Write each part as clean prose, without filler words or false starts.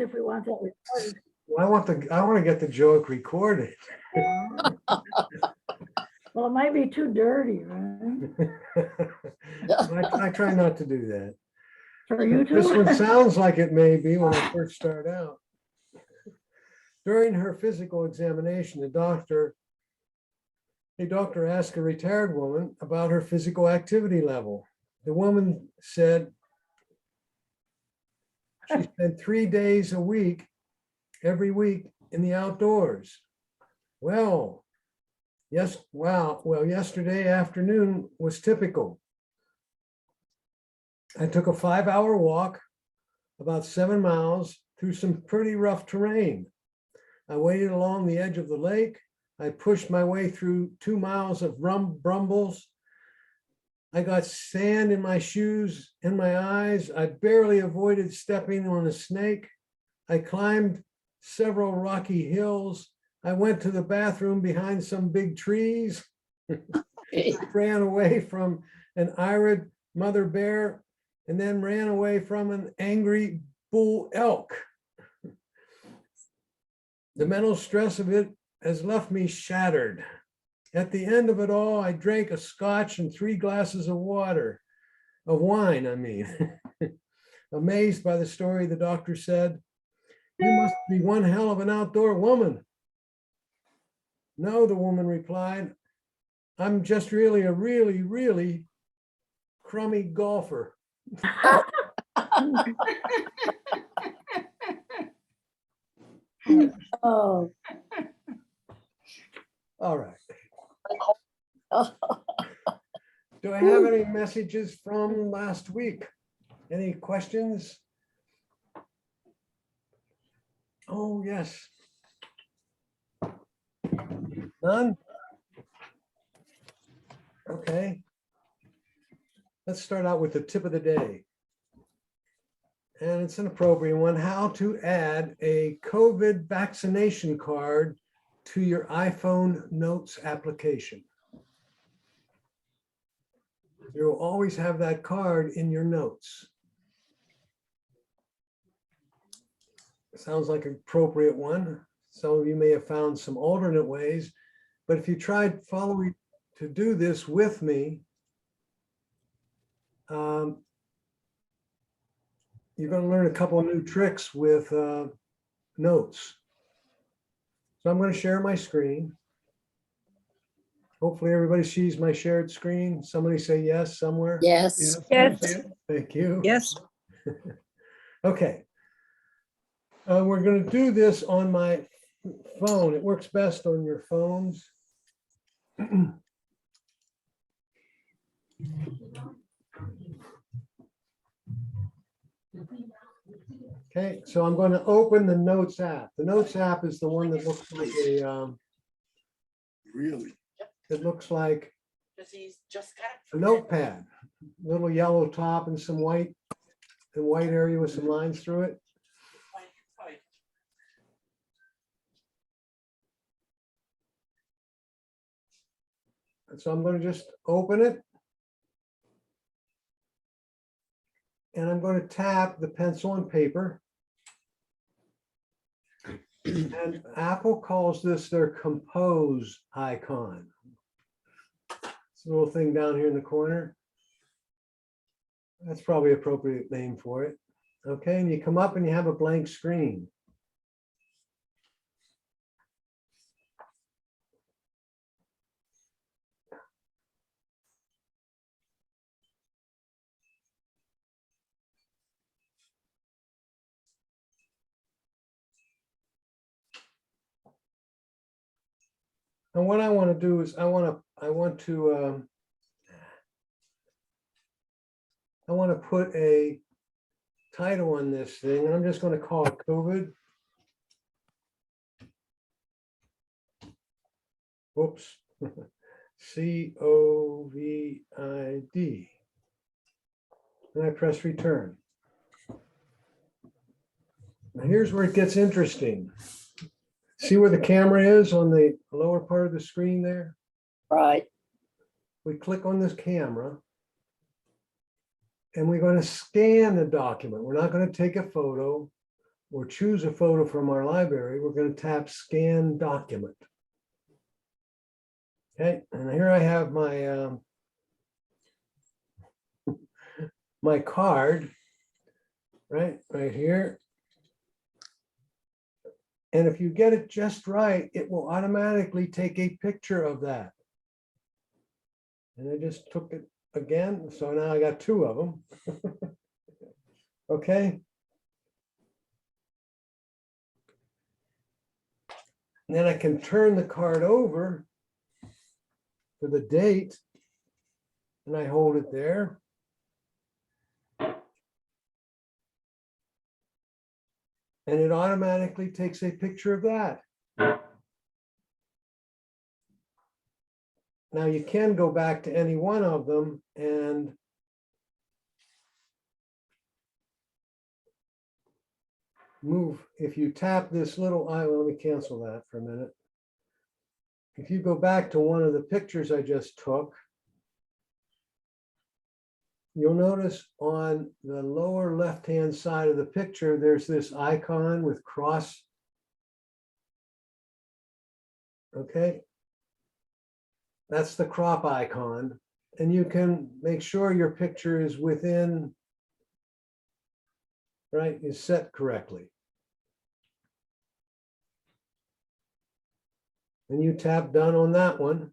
if we want that recorded. Well, I want to get the joke recorded. Well, it might be too dirty, right? I try not to do that. For you This one too? sounds like it may be when I first start out. During her physical examination, a doctor asked a retired woman about her physical activity level. The woman said she spent 3 days a week, every week in the outdoors. Well, yes, wow. Well, yesterday afternoon was typical. I took a 5-hour walk, about 7 miles through some pretty rough terrain. I waded along the edge of the lake. I pushed my way through 2 miles of brambles. I got sand in my shoes and my eyes. I barely avoided stepping on a snake. I climbed several rocky hills. I went to the bathroom behind some big trees. Ran away from an irate mother bear and then ran away from an angry bull elk. The mental stress of it has left me shattered. At the end of it all, I drank a scotch and 3 glasses of wine, I mean. Amazed by the story, the doctor said, "You must be one hell of an outdoor woman." "No," the woman replied, "I'm just really a really crummy golfer." Oh, All right. Do I have any messages from last week? Any questions? Oh, yes. None? Okay. Let's start out with the tip of the day. And it's an appropriate one: how to add a COVID vaccination card to your iPhone Notes application. You'll always have that card in your notes. Sounds like an appropriate one. Some of you may have found some alternate ways, but if you tried following to do this with me, you're going to learn a couple of new tricks with notes. So I'm going to share my screen. Hopefully everybody sees my shared screen. Somebody say yes somewhere. Yes. yes. Thank you. Yes. Okay. We're going to do this on my phone. It works best on your phones. Okay, so I'm going to open the Notes app. The Notes app is the one that looks like a Really? it looks like a notepad, little yellow top and some white area with some lines through it. And so I'm going to just open it. And I'm going to tap the pencil and paper. And Apple calls this their compose icon. It's a little thing down here in the corner. That's probably an appropriate name for it. Okay, and you come up and you have a blank screen. And what I want to do is I want to put a title on this thing, and I'm just going to call it COVID. Whoops. COVID. And I press return. Now here's where it gets interesting. See where the camera is on the lower part of the screen there? Right. We click on this camera and we're going to scan the document. We're not going to take a photo. or choose a photo from our library, we're going to tap Scan Document. Okay, and here I have my my card, right here. And if you get it just right, it will automatically take a picture of that. And I just took it again, so now I got two of them. Okay. And then I can turn the card over for the date, and I hold it there. And it automatically takes a picture of that. Now you can go back to any one of them and move. If you tap this little eye, well, let me cancel that for a minute. If you go back to one of the pictures I just took, you'll notice on the lower left-hand side of the picture, there's this icon with cross. Okay. That's the crop icon. And you can make sure your picture is within, right, is set correctly. And you tap done on that one.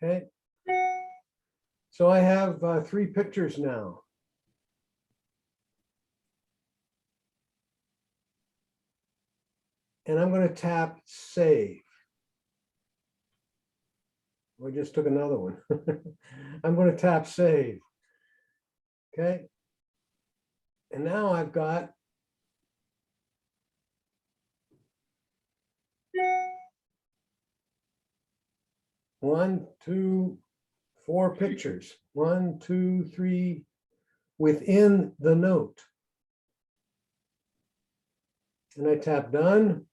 Okay. So I have 3 pictures now. And I'm going to tap Save. I just took another one. I'm going to tap Save. Okay. And now I've got one, two, 4 pictures. 1, 2, 3 within the note. And I tap Done.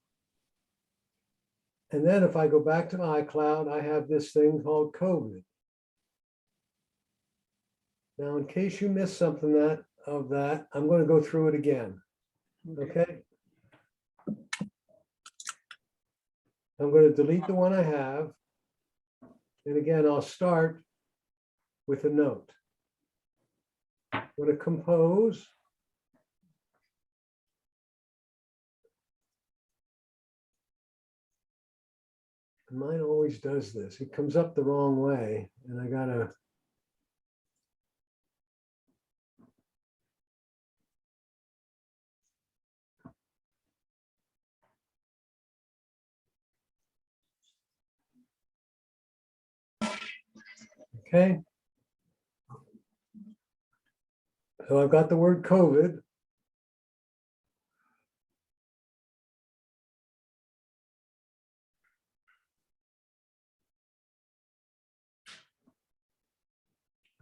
And then if I go back to iCloud, I have this thing called COVID. Now, in case you missed something of that, I'm going to go through it again. Okay. I'm going to delete the one I have. And again, I'll start with a note. I'm going to compose. Mine always does this. It comes up the wrong way, and I gotta. Okay. So I've got the word COVID.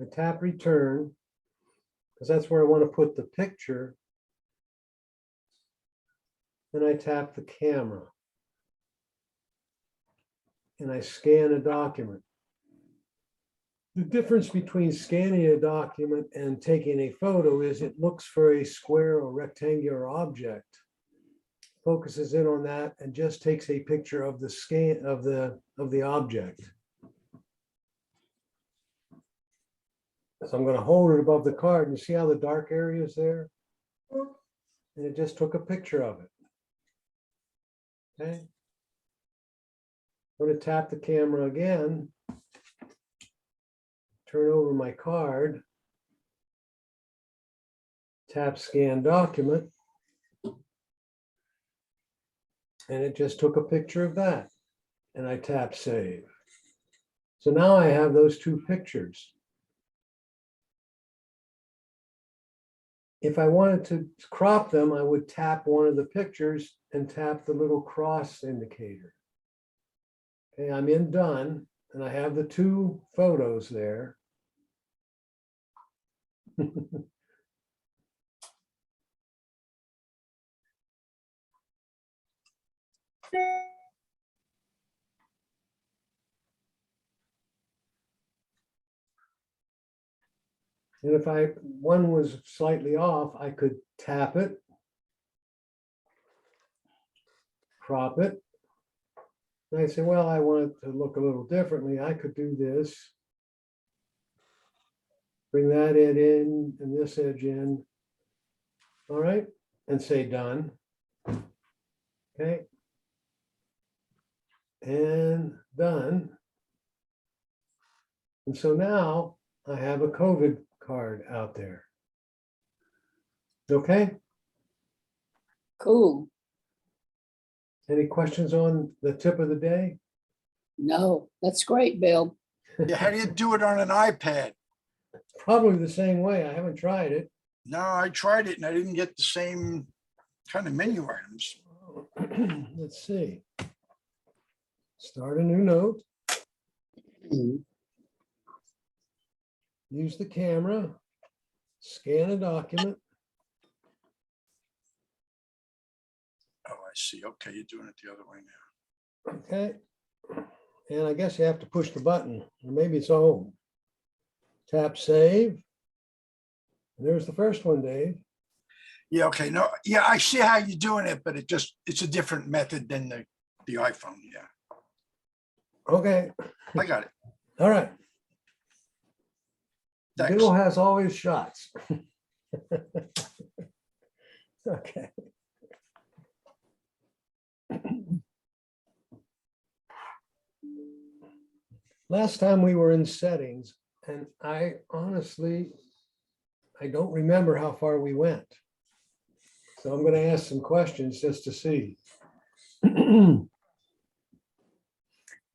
I tap return because that's where I want to put the picture. Then I tap the camera and I scan a document. The difference between scanning a document and taking a photo is it looks for a square or rectangular object, focuses in on that, and just takes a picture of the scan of the object. So I'm going to hold it above the card, and you see how the dark area is there? And it just took a picture of it. Okay. I'm going to tap the camera again, turn over my card, tap Scan Document, and it just took a picture of that. And I tap Save. So now I have those 2 pictures. If I wanted to crop them, I would tap one of the pictures and tap the little cross indicator. Okay, I'm in Done, and I have the 2 photos there. And if one was slightly off, I could tap it, crop it. And I say, well, I want it to look a little differently. I could do this. Bring that edge in and this edge in. All right, and say done. Okay. And done. And so now I have a COVID card out there. Okay. Cool. Any questions on the tip of the day? No, that's great, Bill. Yeah, how do you do it on an iPad? Probably the same way. I haven't tried it. No, I tried it and I didn't get the same kind of menu items. Let's see. Start a new note. Use the camera. Scan a document. Oh, I see. Okay, you're doing it the other way now. Okay. And I guess you have to push the button, or maybe it's home. Tap save. And there's the first one, Dave. Yeah, okay. No, yeah, I see how you're doing it, but it's a different method than the iPhone. Yeah, Okay. I got it. All right. Thanks. Bill has all his shots. Okay. Last time we were in settings, and I honestly, I don't remember how far we went. So I'm going to ask some questions just to see.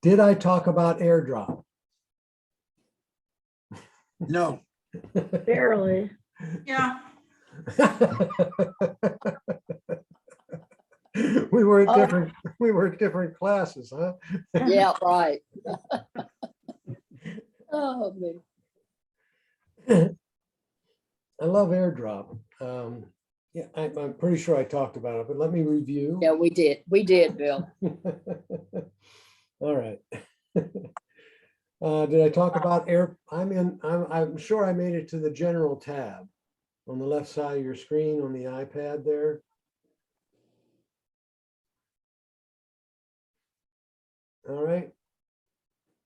Did I talk about AirDrop? No, Barely. Yeah, We were at different classes, huh? Yeah, right. Oh, man. I love AirDrop. Yeah, I'm pretty sure I talked about it, but let me review. Yeah, we did. We did, Bill. All right. Did I talk about I'm sure I made it to the general tab on the left side of your screen on the iPad there. All right.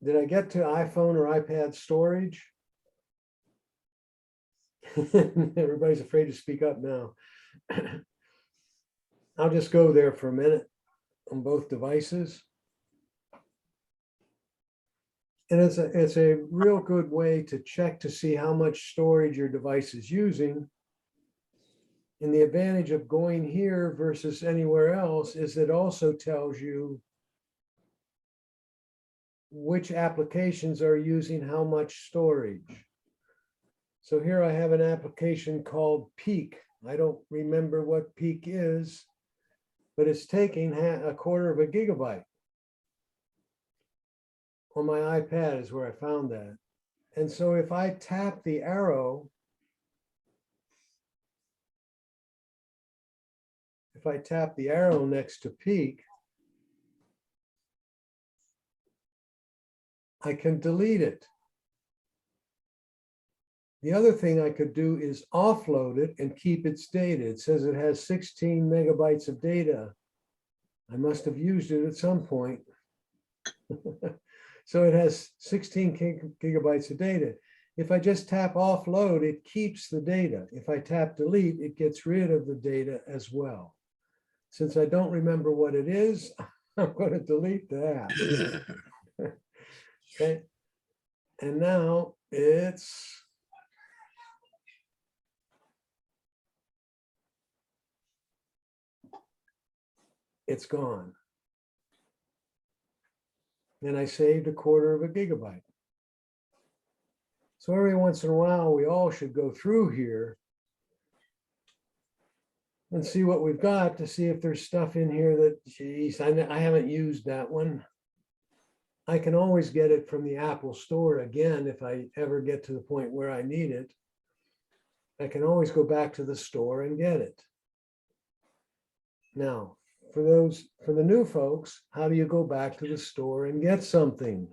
Did I get to iPhone or iPad storage? Everybody's afraid to speak up now. I'll just go there for a minute on both devices. And it's a real good way to check to see how much storage your device is using. And the advantage of going here versus anywhere else is it also tells you which applications are using how much storage. So here I have an application called Peak. I don't remember what Peak is, but it's taking a quarter of a gigabyte. On my iPad is where I found that. And so if I tap the arrow, next to Peak, I can delete it. The other thing I could do is offload it and keep its data. It says it has 16 megabytes of data. I must have used it at some point. So it has 16 gigabytes of data. If I just tap offload, it keeps the data. If I tap delete, it gets rid of the data as well. Since I don't remember what it is, I'm going to delete that. Okay. And now it's gone. And I saved a quarter of a gigabyte. So every once in a while, we all should go through here and see what we've got to see if there's stuff in here that, geez, I haven't used that one. I can always get it from the Apple Store again if I ever get to the point where I need it. I can always go back to the store and get it. Now, for the new folks, how do you go back to the store and get something?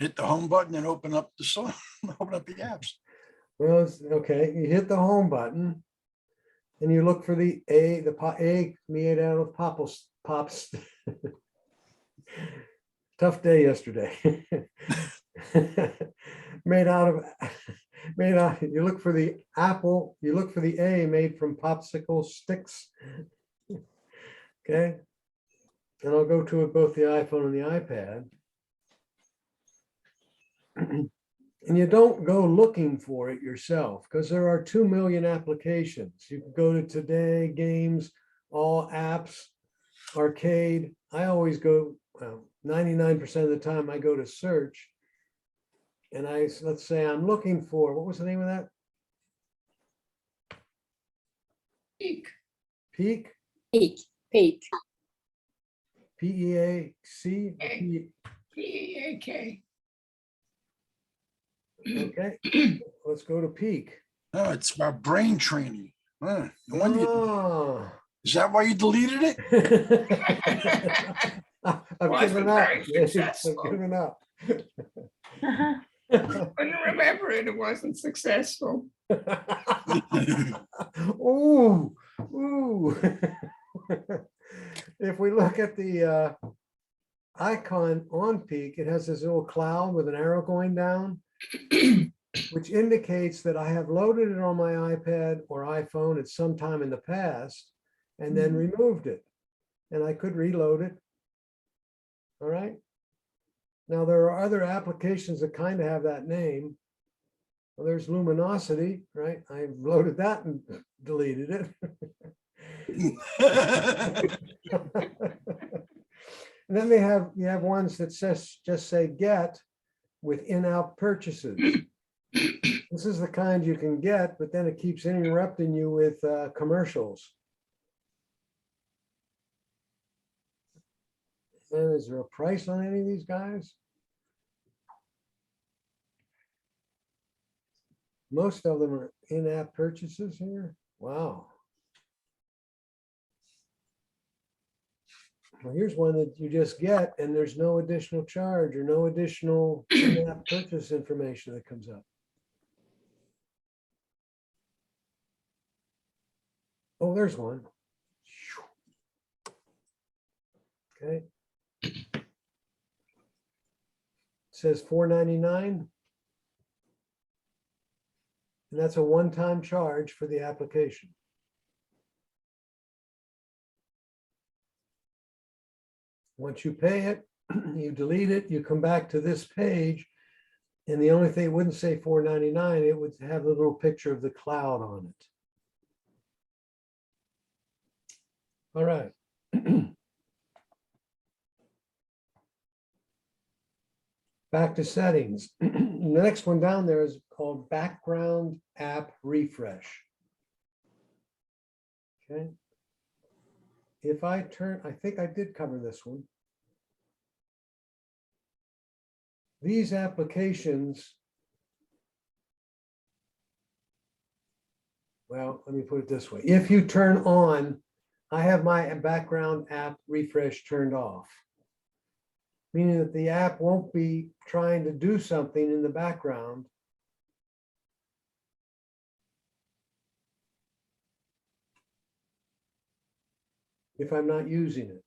Hit the home button and open up the song, open up the apps. Well, okay, you hit the home button and you look for the A made out of pops. Tough day yesterday. made out, you look for the apple, you look for the A made from popsicle sticks. Okay. And I'll go to both the iPhone and the iPad. And you don't go looking for it yourself because there are 2 million applications. You can go to Today, Games, All Apps, Arcade. I always go, 99% of the time I go to search. And let's say I'm looking for, what was the name of that? Peak. Peak? Peak. Peak. P-E-A-C? P-E-A-K. Okay, let's go to Peak. Oh, it's about brain training. No wonder Oh. is that why you deleted it? I've given up. very I've successful. given up. Couldn't remember it. It wasn't successful. Ooh, ooh. If we look at the icon on Peak, it has this little cloud with an arrow going down, which indicates that I have loaded it on my iPad or iPhone at some time in the past and then removed it. And I could reload it. All right. Now, there are other applications that kind of have that name. Well, there's Luminosity, right? I loaded that and deleted it. And then you have ones that just say get with in-app purchases. This is the kind you can get, but then it keeps interrupting you with commercials. And is there a price on any of these guys? Most of them are in-app purchases here. Wow. Well, here's one that you just get, and there's no additional charge or no additional in-app purchase information that comes up. Oh, there's one. Okay. It says $4.99. And that's a one-time charge for the application. Once you pay it, you delete it, you come back to this page, and the only thing, it wouldn't say $4.99, it would have a little picture of the cloud on it. All right. Back to settings. The next one down there is called background app refresh. Okay. If I turn, I think I did cover this one. These applications, well, let me put it this way. If you turn on, I have my background app refresh turned off, meaning that the app won't be trying to do something in the background. If I'm not using it.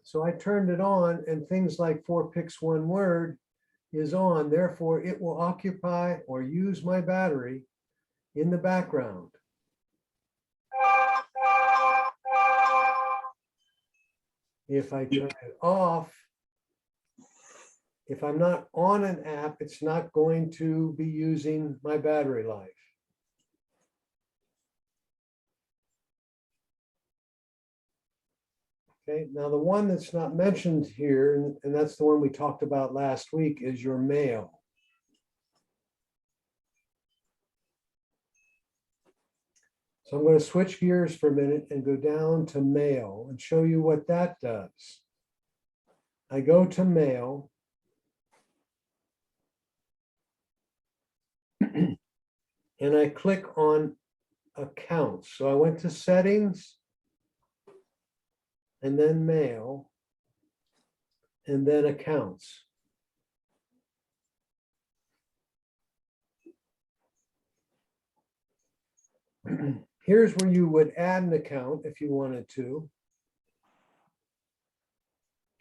So I turned it on, and things like 4 picks 1 word is on. Therefore, it will occupy or use my battery in the background. If I turn it off, if I'm not on an app, it's not going to be using my battery life. Okay, now the one that's not mentioned here, and that's the one we talked about last week, is your mail. So I'm going to switch gears for a minute and go down to mail and show you what that does. I go to mail. And I click on accounts. So I went to settings and then mail. and then accounts. Here's where you would add an account if you wanted to.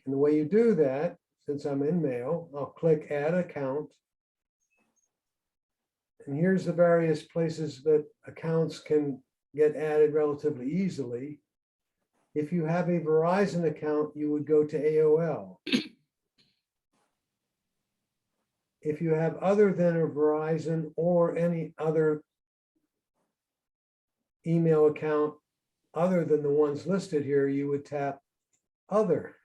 And the way you do that, since I'm in Mail, I'll click Add Account. And here's the various places that accounts can get added relatively easily. If you have a Verizon account, you would go to AOL. If you have other than a Verizon or any other email account other than the ones listed here, you would tap Other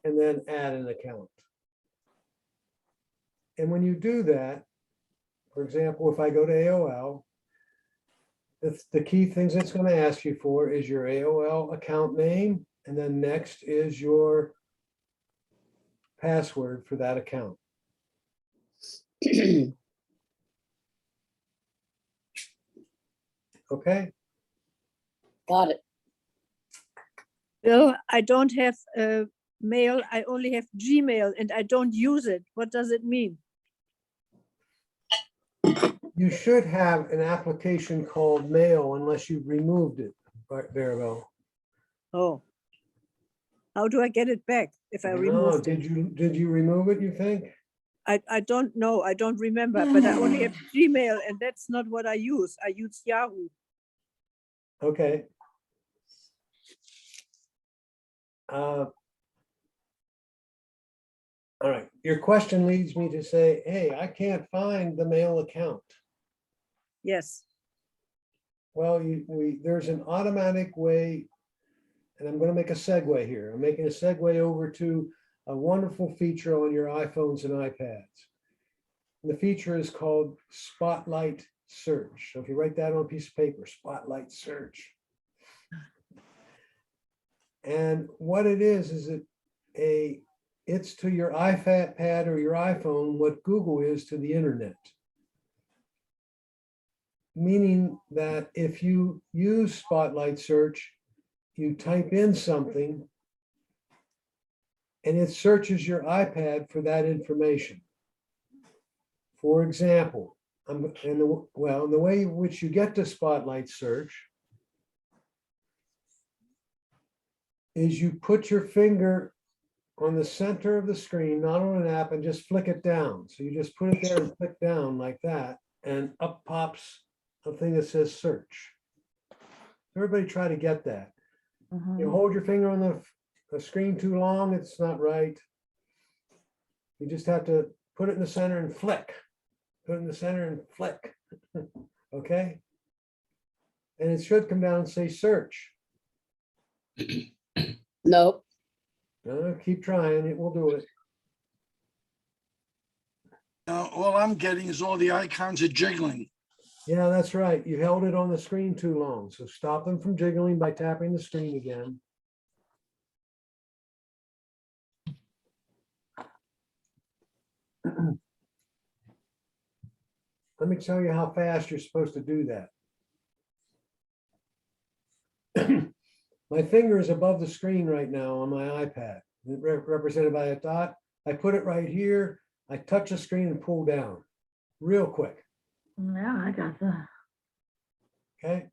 and then add an account. And when you do that, for example, if I go to AOL, the key things it's going to ask you for is your AOL account name, and then next is your password for that account. Okay? Got it. Bill, I don't have mail. I only have Gmail and I don't use it. What does it mean? You should have an application called Mail unless you've removed it, Maribel. Oh. How do I get it back if I Oh, removed it? did you remove it, you think? I don't know. I don't remember, but I only have Gmail and that's not what I use. I use Yahoo. Okay. All right, your question leads me to say, hey, I can't find the Mail account. Yes. Well, there's an automatic way, and I'm going to make a segue here. I'm making a segue over to a wonderful feature on your iPhones and iPads. And the feature is called Spotlight Search. So if you write that on a piece of paper, Spotlight Search. And what it is it's to your iPad or your iPhone what Google is to the internet. Meaning that if you use Spotlight Search, you type in something and it searches your iPad for that information. For example, the way in which you get to Spotlight Search is you put your finger on the center of the screen, not on an app, and just flick it down. So you just put it there and flick down like that, and up pops a thing that says search. Everybody try to get that. You hold your finger on the screen too long, it's not right. You just have to put it in the center and flick. Put it in the center and flick. Okay? And it should come down and say search. Nope. Keep trying, it will do it. All I'm getting is all the icons are jiggling. Yeah, that's right. You held it on the screen too long. So stop them from jiggling by tapping the screen again. Let me tell you how fast you're supposed to do that. My finger is above the screen right now on my iPad, represented by a dot. I put it right here. I touch the screen and pull down real quick. Yeah, I got that. Okay,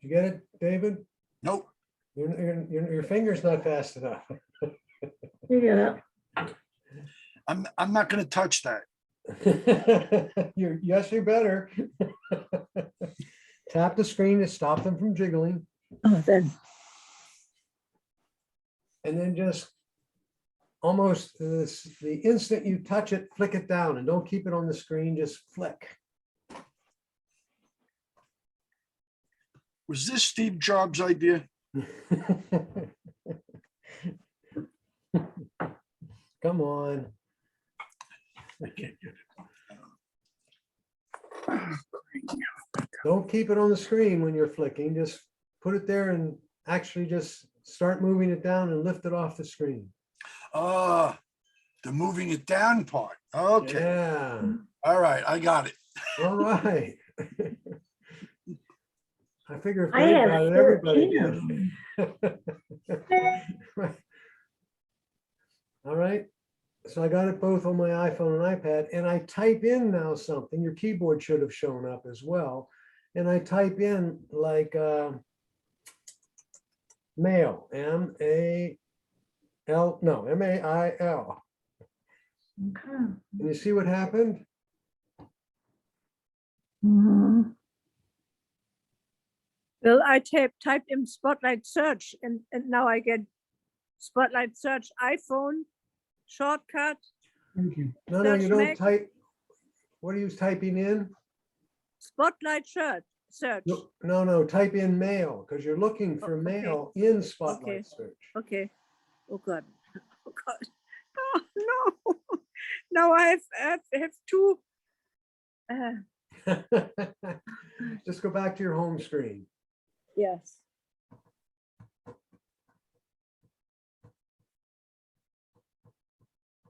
you get it, David? Nope. Your finger's not fast enough. You get it. I'm not going to touch that. Yes, you better. Tap the screen to stop them from jiggling. Oh, then. And then just almost the instant you touch it, flick it down, and don't keep it on the screen, just flick. Was this Steve Jobs' idea? Come on. Don't keep it on the screen when you're flicking. Just put it there and actually just start moving it down and lift it off the screen. The moving it down part. Okay. Yeah. All right. I got it. All right. I figure if I they have got it, 13 everybody of did. them. Right. All right. So I got it both on my iPhone and iPad, and I type in now something. Your keyboard should have shown up as well. And I type in like mail, M-A-L, no, M-A-I-L. Okay. And you see what happened? Mhm. Well, I typed in Spotlight search and now I get Spotlight search iPhone shortcut, No, no, Search you don't Mac. type. What are you typing in? Spotlight search. No, type in mail because you're looking for okay. mail in Spotlight Okay. search. Okay. Oh God. Oh God. Oh no. Now I have two. Just go back to your home screen. Yes.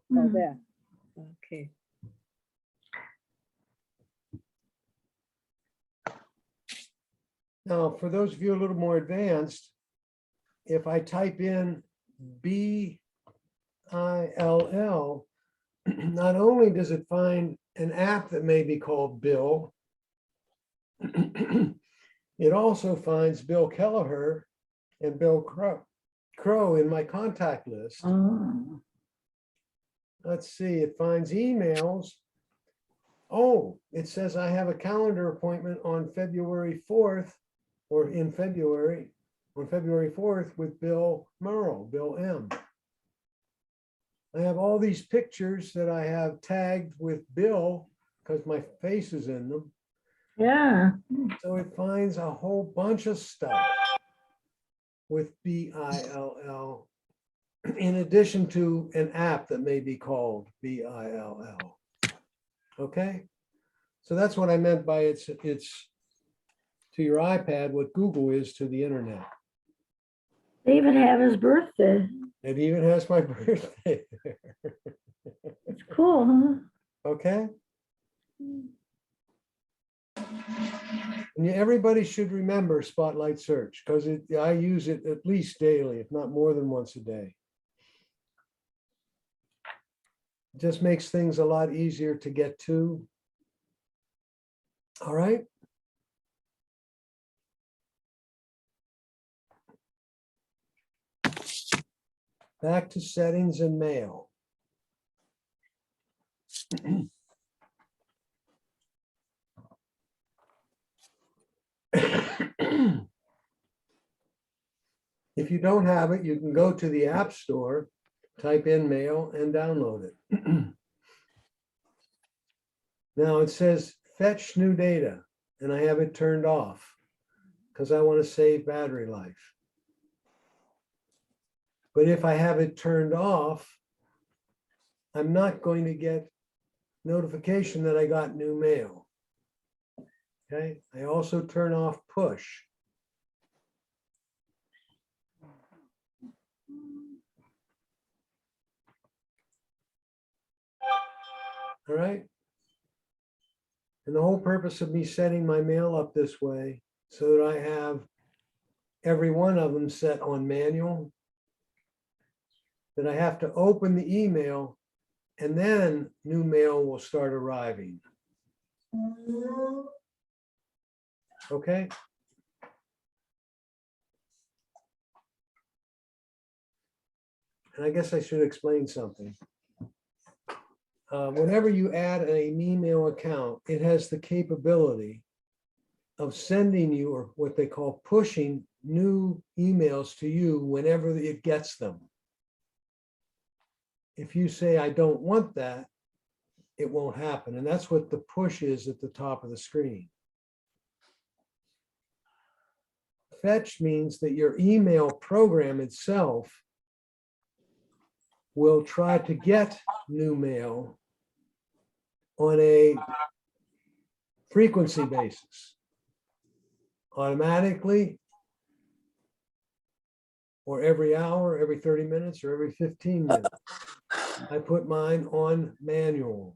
Oh, Hmm. there. Okay. Now, for those of you a little more advanced, if I type in B-I-L-L, not only does it find an app that may be called Bill, it also finds Bill Kelleher and Bill Crow in my contact list. Oh. Let's see, it finds emails. Oh, it says I have a calendar appointment on February 4th, or in February, on February 4th with Bill Merle, Bill M. I have all these pictures that I have tagged with Bill because my face is in them. Yeah. So it finds a whole bunch of stuff with B-I-L-L, in addition to an app that may be called B-I-L-L. Okay, so that's what I meant by it's to your iPad what Google is to the internet. They even have his birthday. It even has my birthday there. It's cool, huh? Okay. And everybody should remember Spotlight Search because I use it at least daily, if not more than once a day. It just makes things a lot easier to get to. All right. Back to settings and mail. If you don't have it, you can go to the App Store, type in mail and download it. Now it says fetch new data, and I have it turned off because I want to save battery life. But if I have it turned off, I'm not going to get notification that I got new mail. Okay, I also turn off push. All right. And the whole purpose of me setting my mail up this way so that I have every one of them set on manual, that I have to open the email and then new mail will start arriving. Okay. And I guess I should explain something. Whenever you add an email account, it has the capability of sending you, or what they call pushing, new emails to you whenever it gets them. If you say, I don't want that, it won't happen. And that's what the push is at the top of the screen. Fetch means that your email program itself will try to get new mail on a frequency basis, automatically, or every hour, every 30 minutes, or every 15 minutes. I put mine on manual.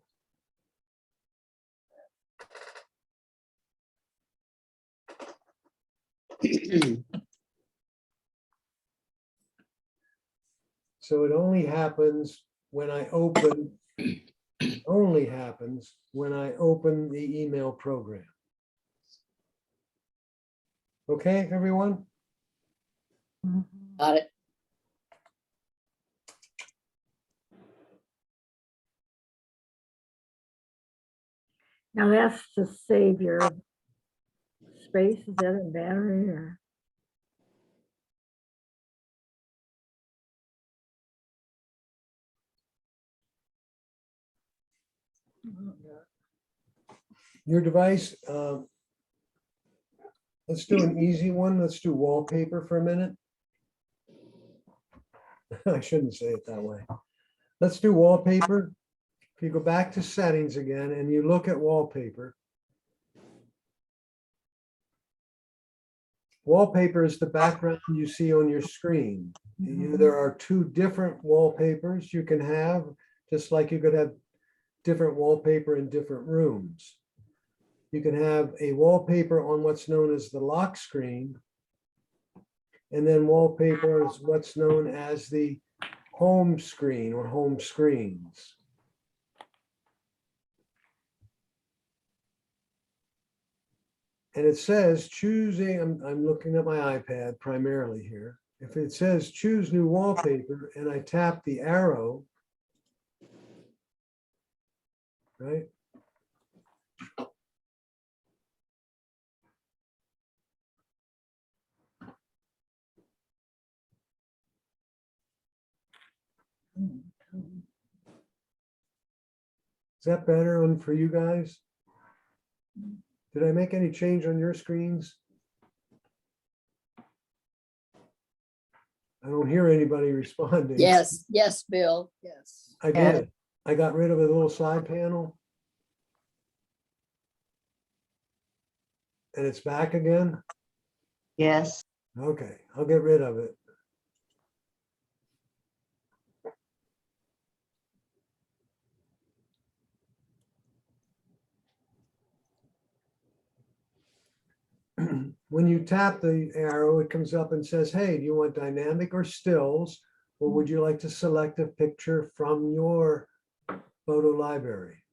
So it only happens when I open, only happens when I open the email program. Okay, everyone? Mhm. Got it. Now that's to save your space, is that in battery or? Your device, let's do an easy one. Let's do wallpaper for a minute. I shouldn't say it that way. Let's do wallpaper. If you go back to settings again and you look at wallpaper. Wallpaper is the background you see on your screen. There are two different wallpapers you can have, just like you could have different wallpaper in different rooms. You can have a wallpaper on what's known as the lock screen. And then wallpaper is what's known as the home screen or home screens. And it says choosing, I'm looking at my iPad primarily here. If it says choose new wallpaper and I tap the arrow, right? Is that better on for you guys? Did I make any change on your screens? I don't hear anybody responding. Yes, yes, Bill, yes. I did. I got rid of a little side panel. And it's back again? Yes. Okay, I'll get rid of it. When you tap the arrow, it comes up and says, hey, do you want dynamic or stills? Or would you like to select a picture from your photo library?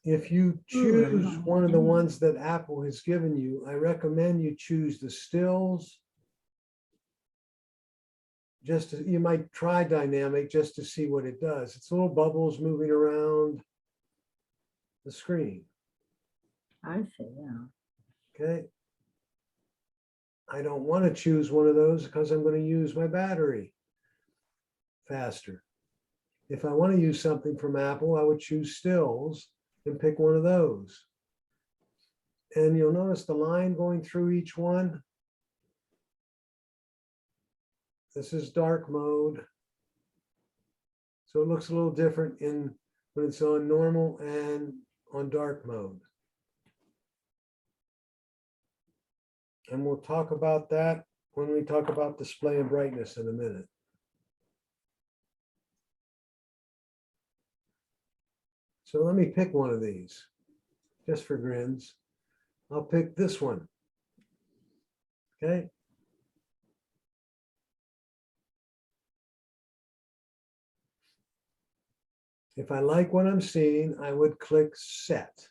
If you choose one of the ones that Apple has given you, I recommend you choose the stills. You might try dynamic just to see what it does. It's little bubbles moving around the screen. I see, yeah. Okay. I don't want to choose one of those because I'm going to use my battery faster. If I want to use something from Apple, I would choose stills and pick one of those. And you'll notice the line going through each one. This is dark mode. So it looks a little different when it's on normal and on dark mode. And we'll talk about that when we talk about display and brightness in a minute. So let me pick one of these, just for grins. I'll pick this one. Okay. If I like what I'm seeing, I would click set.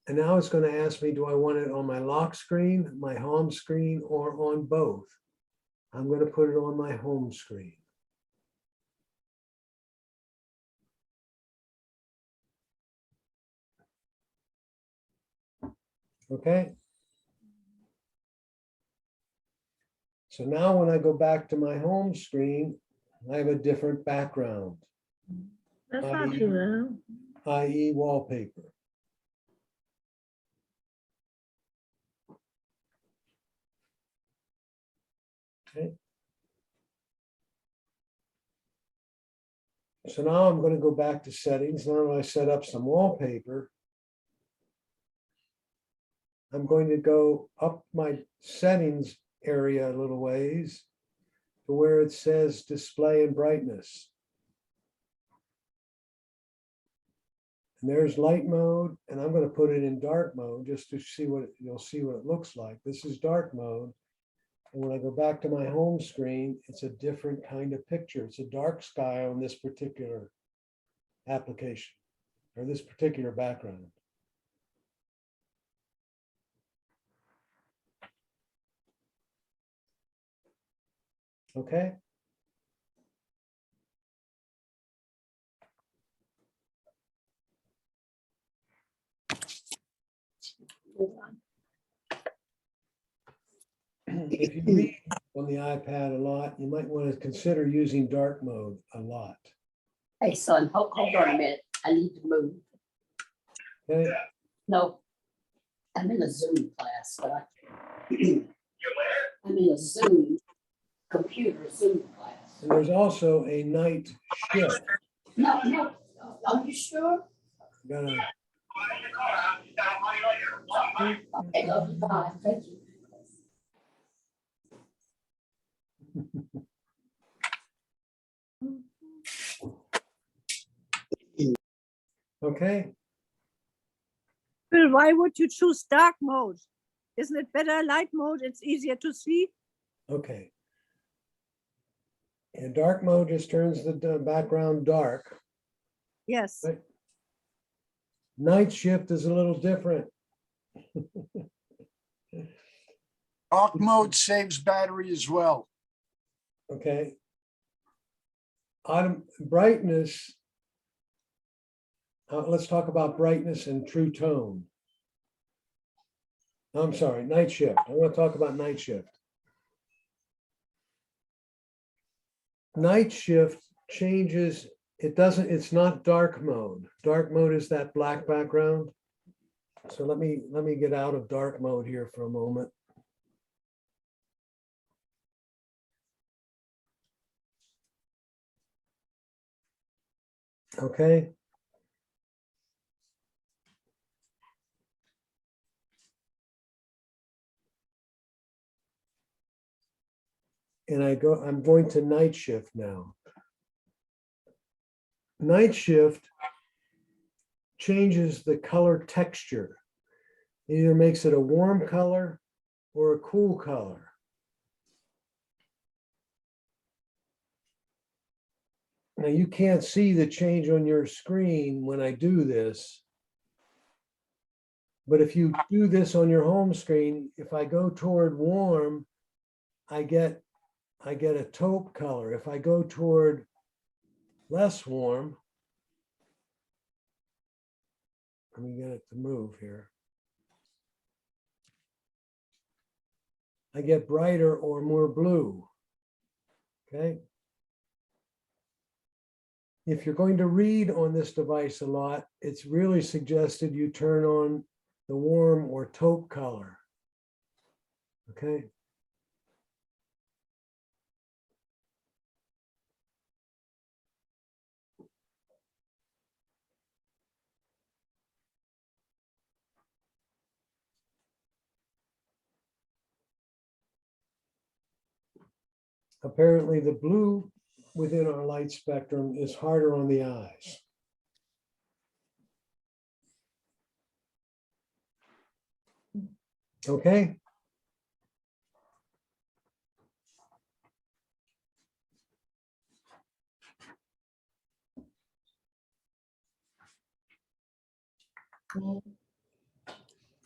And now it's going to ask me, do I want it on my lock screen, my home screen, or on both? I'm going to put it on my home screen. Okay. So now when I go back to my home screen, I have a different background, That's not too bad. i.e. wallpaper. Okay. So now I'm going to go back to settings. Now that I set up some wallpaper, I'm going to go up my settings area a little ways to where it says display and brightness. And there's light mode, and I'm going to put it in dark mode just to see what you'll see what it looks like. This is dark mode. And when I go back to my home screen, it's a different kind of picture. It's a dark sky on this particular application or this particular background. Okay. Move on. If you read on the iPad a lot, you might want to consider using dark mode a lot. Hey, son, hold on a minute. I need to move. Okay. No, I'm in a Zoom class, but I'm in a Zoom, computer Zoom class. And there's also a night shift. No, are you sure? Gotta, Okay, love you, bye, thank you. okay. Bill, why would you choose dark mode? Isn't it better light mode? It's easier to see. Okay. And dark mode just turns the background dark. Yes. Right. Night shift is a little different. Dark mode saves battery as well. Okay. Brightness. Let's talk about brightness and true tone. I'm sorry, night shift. I want to talk about night shift. Night shift changes, it's not dark mode. Dark mode is that black background. So let me get out of dark mode here for a moment. Okay. And I'm going to night shift now. Night shift changes the color texture. It either makes it a warm color or a cool color. Now you can't see the change on your screen when I do this. But if you do this on your home screen, if I go toward warm, I get a taupe color. If I go toward less warm, let me get it to move here. I get brighter or more blue. Okay. If you're going to read on this device a lot, it's really suggested you turn on the warm or taupe color. Okay. Apparently the blue within our light spectrum is harder on the eyes. Okay.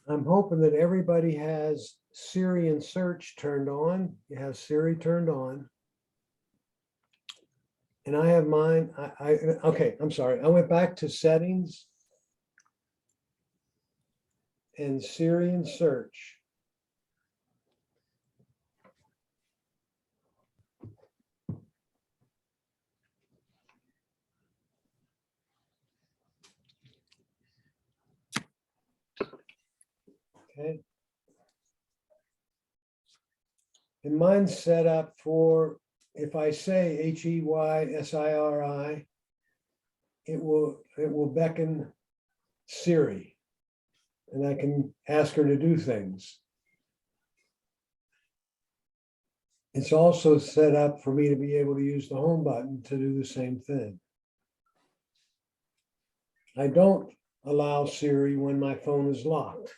I'm hoping that everybody has Siri and search turned on. You have Siri turned on. And I have mine. Okay, I'm sorry. I went back to settings and Siri and search. Okay. And mine's set up for, if I say HEYSIRI, it will beckon Siri, and I can ask her to do things. It's also set up for me to be able to use the home button to do the same thing. I don't allow Siri when my phone is locked.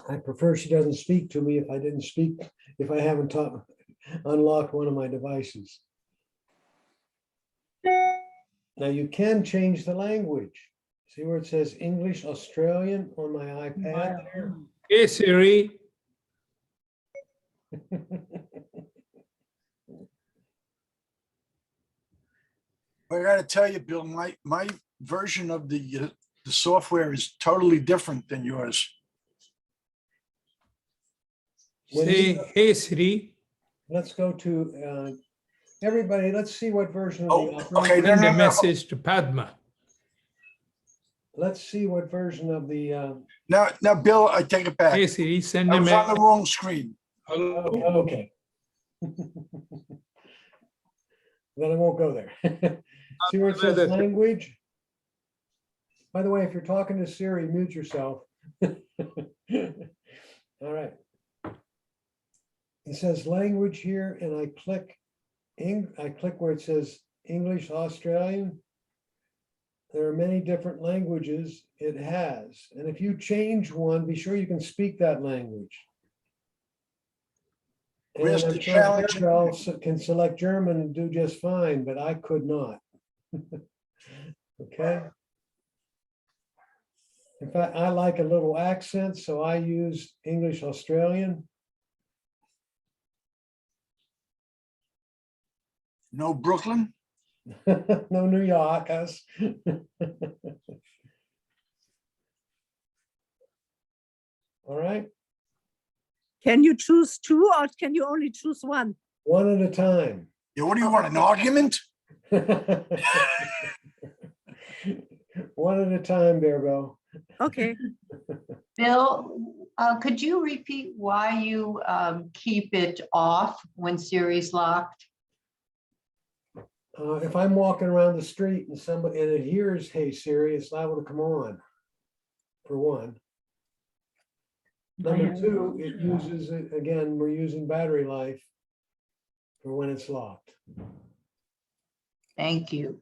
I prefer she doesn't speak to me if I haven't unlocked one of my devices. Now you can change the language. See where it says English Australian on my iPad there? Hey Siri, I gotta tell you, Bill, my version of the software is totally different than yours. When say, you- hey Siri, Let's go to, everybody, let's see what version of Oh, the okay. operating. send no, a no. message to Padma. Let's see what version of the, Now, Bill, I take it back. Hey Siri, send I a was on the message. wrong screen. okay. Then I won't go there. See where it says Whether- language? By the way, if you're talking to Siri, mute yourself. All right. It says language here, and I click where it says English Australian. There are many different languages it has, and if you change one, be sure you can speak that language. And Where's I'm the sure challenge? Carol can select German and do just fine, but I could not. Okay. In fact, I like a little accent, so I use English Australian. No Brooklyn? No New Yorkers. All right, Can you choose two or can you only choose one? one at a time. Yeah, what do you want, an argument? One at a time, Bearbo. Okay, Bill, could you repeat why you keep it off when Siri's locked? If I'm walking around the street and it hears, hey Siri, it's liable to come on, for one. Number two, it uses it, again, we're using battery life for when it's locked. Thank you.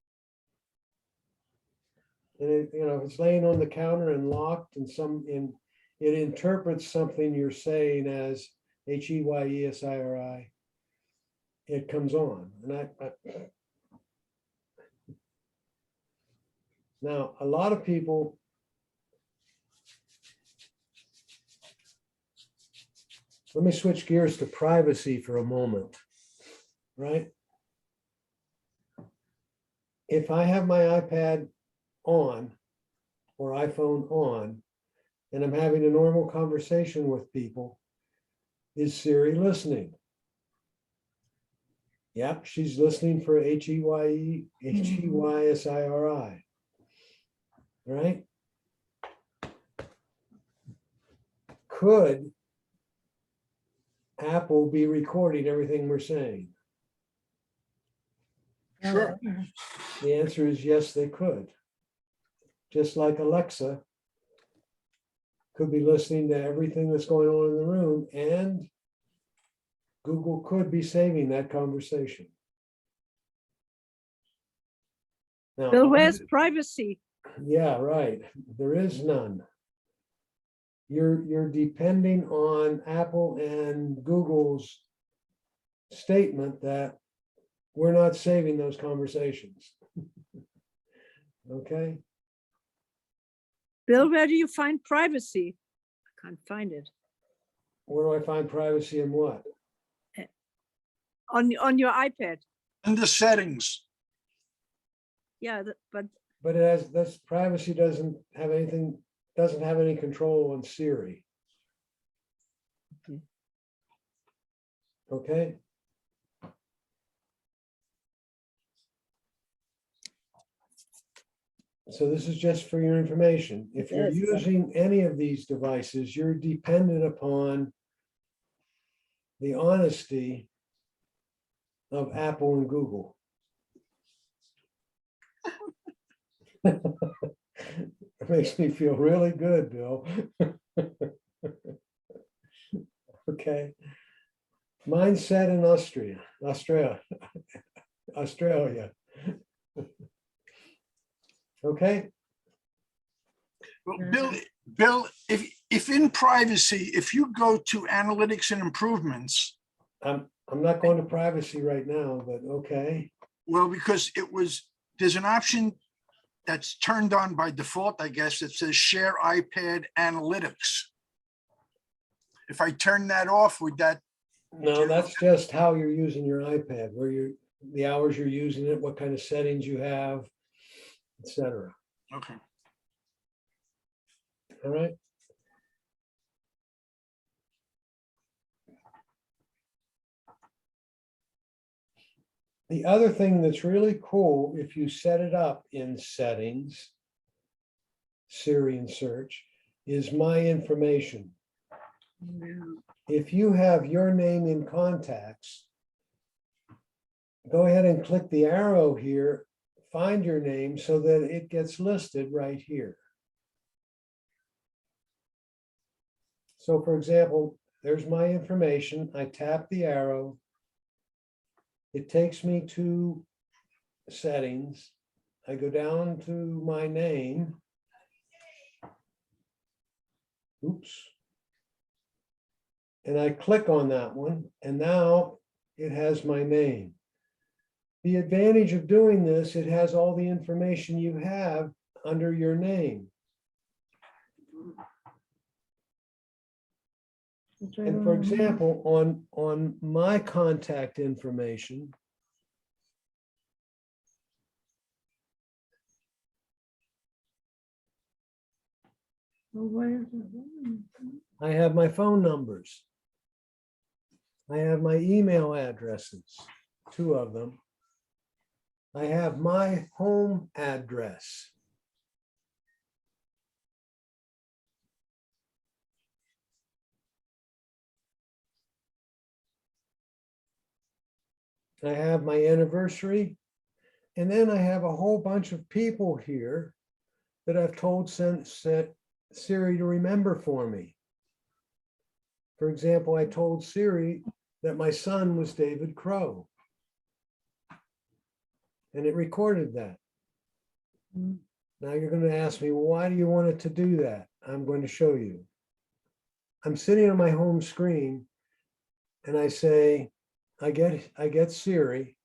And it, if it's laying on the counter and locked and it interprets something you're saying as HEYESIRI, it comes on. And now, a lot of people let me switch gears to privacy for a moment, right? If I have my iPad on or iPhone on, and I'm having a normal conversation with people, is Siri listening? Yep, she's listening for HEYESIRI, right? Could Apple be recording everything we're saying? Sure. The answer is yes, they could. Just like Alexa could be listening to everything that's going on in the room, and Google could be saving that conversation. Now, Bill, where's privacy? yeah, right. There is none. You're depending on Apple and Google's statement that we're not saving those conversations. Okay. Bill, where do you find privacy? I can't find it. Where do I find privacy in what? On your iPad. In the settings, Yeah, but But it has, this privacy doesn't have any control on Siri. Okay. Okay. So this is just for your information. If you're Yes. using any of these devices, you're dependent upon the honesty of Apple and Google. It makes me feel really good, Bill. Okay. Mine's set in Australia. Okay, well, Bill, if if in privacy, if you go to analytics and improvements, I'm not going to privacy right now, but okay. well, because there's an option that's turned on by default, I guess, that says share iPad analytics. If I turn that off, would that, No, that's just how you're using your iPad, the hours you're using it, what kind of settings you have, etc. okay. All right. The other thing that's really cool, if you set it up in settings, Siri and search, is my information. If you have your name in contacts, go ahead and click the arrow here, find your name so that it gets listed right here. So for example, there's my information. I tap the arrow. It takes me to settings. I go down to my name. Oops. And I click on that one, and now it has my name. The advantage of doing this, it has all the information you have under your name. And for example, on my contact information, I have my phone numbers. I have my email addresses, 2 of them. I have my home address. I have my anniversary. And then I have a whole bunch of people here that I've told Siri to remember for me. For example, I told Siri that my son was David Crow. And it recorded that. Now you're going to ask me, well, why do you want it to do that? I'm going to show you. I'm sitting on my home screen and I say, I get Siri.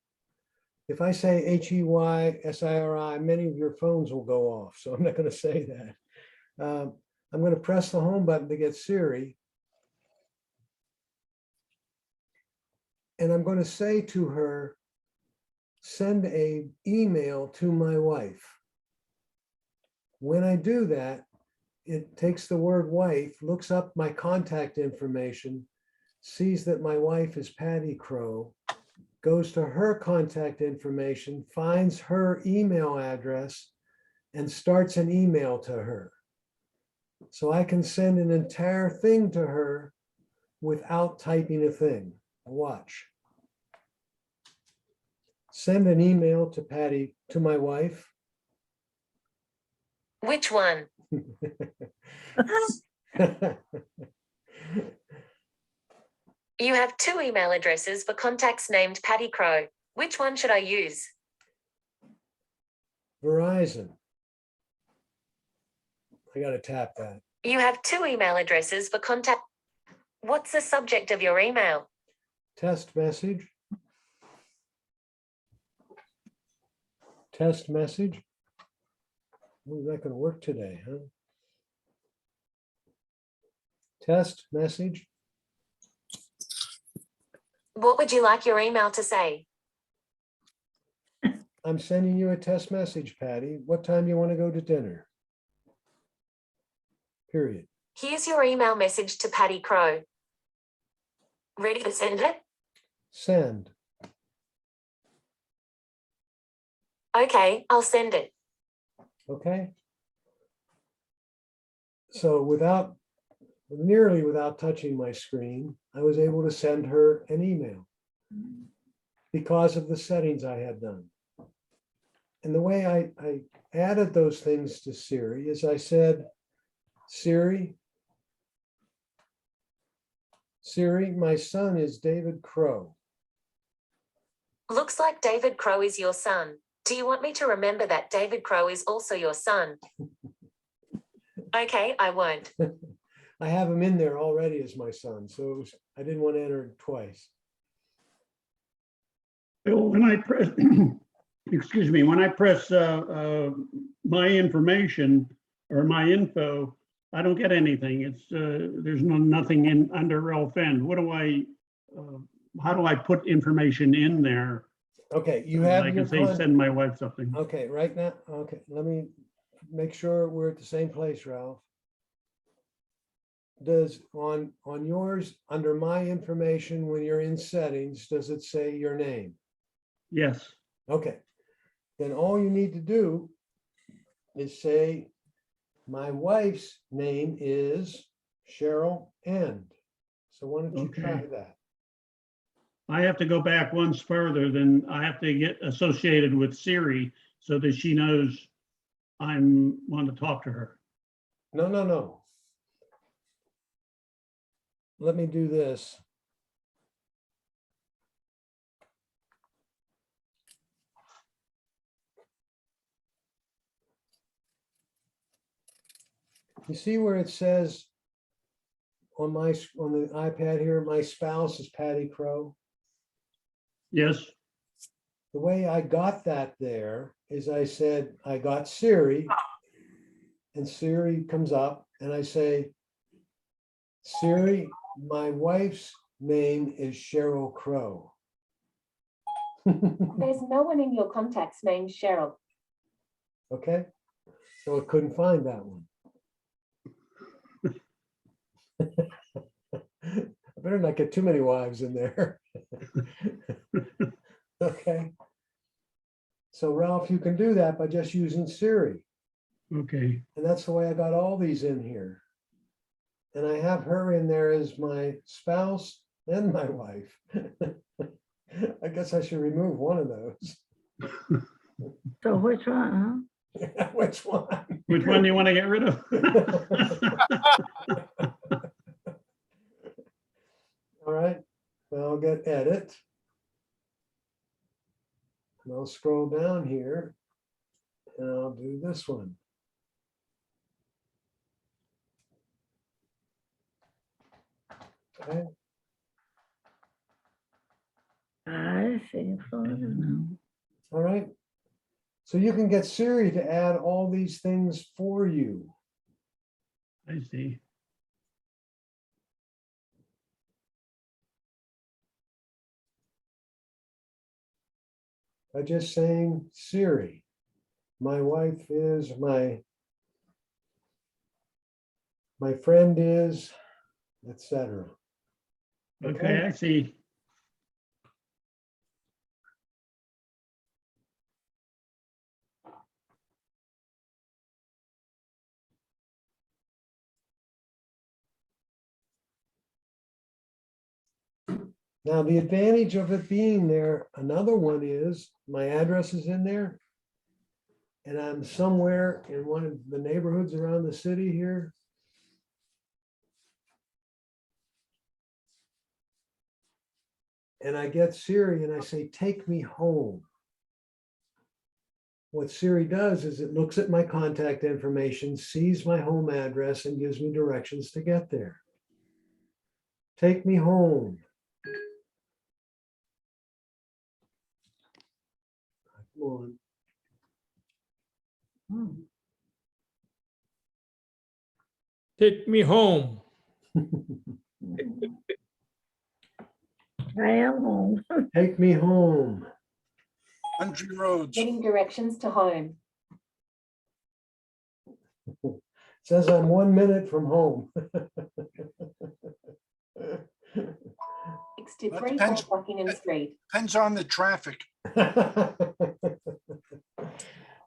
If I say HEYSIRI, many of your phones will go off. So I'm not going to say that. I'm going to press the home button to get Siri. And I'm going to say to her, send an email to my wife. When I do that, it takes the word wife, looks up my contact information, sees that my wife is Patty Crow, goes to her contact information, finds her email address, and starts an email to her. So I can send an entire thing to her without typing a thing. Watch. Send an email to Patty, to my wife. Which one? You have 2 email addresses for contacts named Patty Crow. Which one should I use? Verizon. I got to tap that. You have 2 email addresses for contact. What's the subject of your email? Test message. Test message. Oh, not going to work today, huh? Test message. What would you like your email to say? I'm sending you a test message, Patty. What time do you want to go to dinner? Period. Here's your email message to Patty Crow. Ready to send it? Send. Okay, I'll send it. Okay. So nearly without touching my screen, I was able to send her an email because of the settings I had done. And the way I added those things to Siri is I said, Siri, my son is David Crow. Looks like David Crow is your son. Do you want me to remember that David Crow is also your son? Okay, I won't. I have him in there already as my son, so it was, I didn't want to enter it twice. Bill, when I press, excuse me, when I press my information or my info, I don't get anything. It's, there's nothing in under LFN. What do I, how do I put information in there? Okay, you So that have I your can say, con- send my wife something. Okay, right now, okay, let me make sure we're at the same place, Ralph. Does on yours, under my information, when you're in settings, does it say your name? Yes, Okay, then all you need to do is say, my wife's name is Cheryl End. So why don't you try Okay. that? I have to go back once further, then I have to get associated with Siri so that she knows I'm want to talk to her. No, no, no. Let me do this. You see where it says on the iPad here, my spouse is Patty Crow? Yes, The way I got that there is I said, I got Siri, and Siri comes up and I say, Siri, my wife's name is Cheryl Crow. There's no one in your contacts named Cheryl. Okay, so it couldn't find that one. I better not get too many wives in there. Okay. So Ralph, you can do that by just using Siri. okay. And that's the way I got all these in here. And I have her in there as my spouse and my wife. I guess I should remove one of those. So which one, Which one? Which one do you want to get rid of? All right, well, I'll get edit. And I'll scroll down here and I'll do this one. Okay, I see. Florida now. all right. So you can get Siri to add all these things for you. I see. By just saying Siri, my wife is, my friend is, etc. Okay, I see. Now, the advantage of it being there, another one is my address is in there. And I'm somewhere in one of the neighborhoods around the city here. And I get Siri and I say, take me home. What Siri does is it looks at my contact information, sees my home address, and gives me directions to get there. Take me home. Come on. Take me home. I am home. Take me home. Country roads. Getting directions to home. Says I'm 1 minute from home. 63 depends. Old Buckingham Street. Depends on the traffic.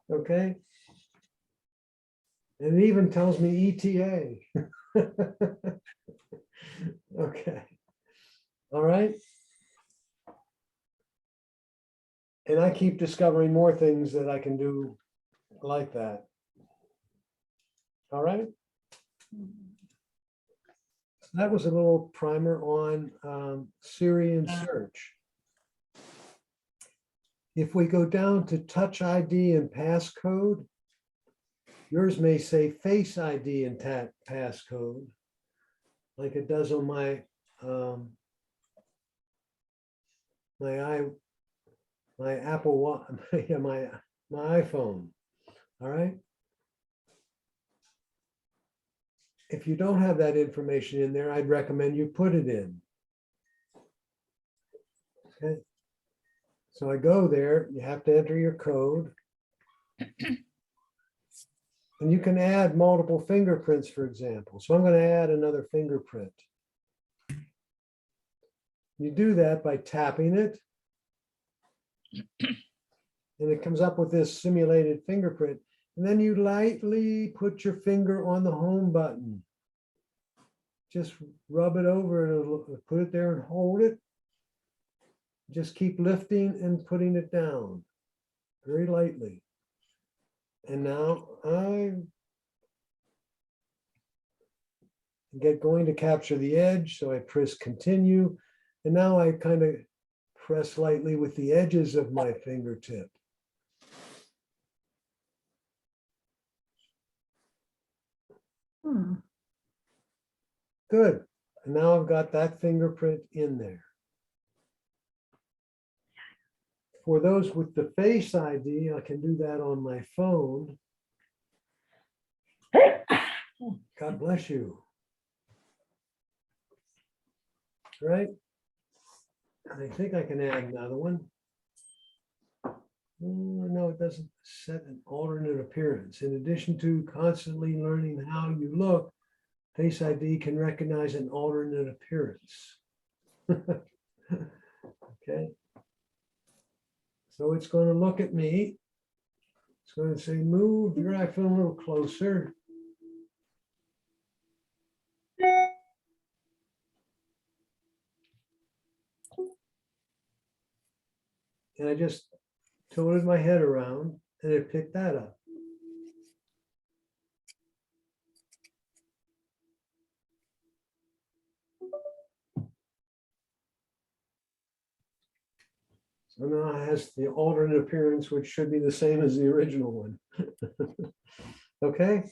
Okay. And it even tells me ETA. Okay. All right. And I keep discovering more things that I can do like that. All right. So that was a little primer on Siri and search. If we go down to Touch ID and Passcode, yours may say Face ID and Passcode. like it does on my my Apple yeah, my iPhone. All right. If you don't have that information in there, I'd recommend you put it in. Okay. So I go there, you have to enter your code. And you can add multiple fingerprints, for example. So I'm going to add another fingerprint. You do that by tapping it. And it comes up with this simulated fingerprint. And then you lightly put your finger on the home button. Just rub it over and put it there and hold it. Just keep lifting and putting it down very lightly. And now I get going to capture the edge. So I press continue. And now I kind of press lightly with the edges of my fingertip. Good. And now I've got that fingerprint in there. For those with the Face ID, I can do that on my phone. God bless you. Right? And I think I can add another one. No, it doesn't set an alternate appearance. In addition to constantly learning how you look, Face ID can recognize an alternate appearance. Okay. So it's going to look at me. It's going to say, move your iPhone a little closer. And I just tilted my head around and it picked that up. So now it has the alternate appearance, which should be the same as the original one. Okay.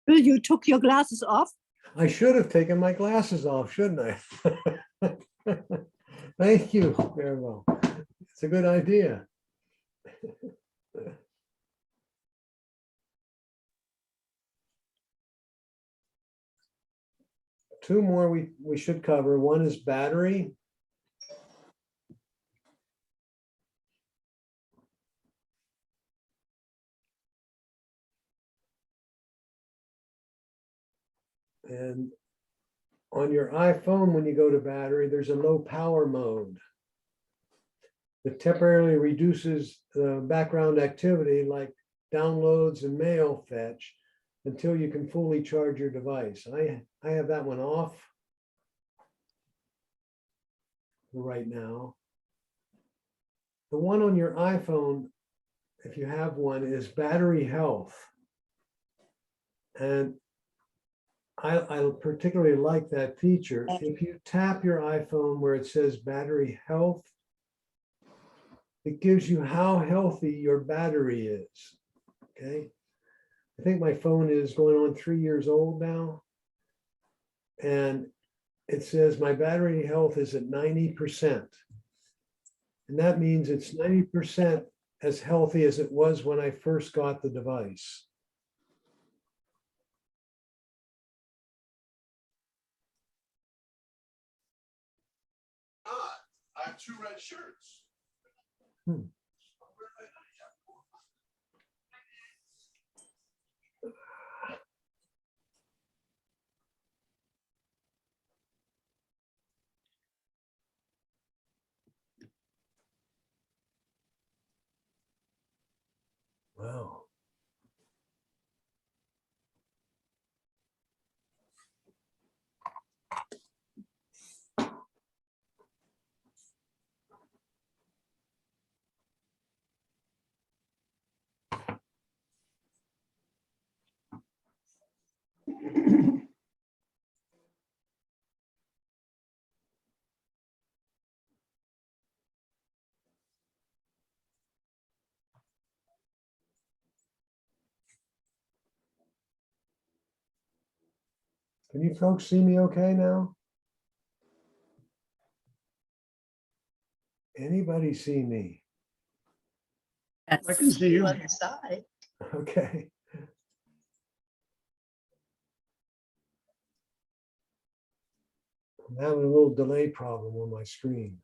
Bill, you took your glasses off? I should have taken my glasses off, shouldn't I? Thank you, very well. It's a good idea. Two more we should cover. One is battery. And on your iPhone, when you go to battery, there's a low power mode that temporarily reduces the background activity like downloads and mail fetch until you can fully charge your device. I have that one off right now. The one on your iPhone, if you have one, is battery health. And I particularly like that feature. If you tap your iPhone where it says battery health, it gives you how healthy your battery is. Okay. I think my phone is going on 3 years old now. And it says my battery health is at 90%. And that means it's 90% as healthy as it was when I first got the device. I have 2 red shirts. Wow. Can you folks see me okay now? Anybody see me? I can see you. On the side. Okay. I'm having a little delay problem on my screen.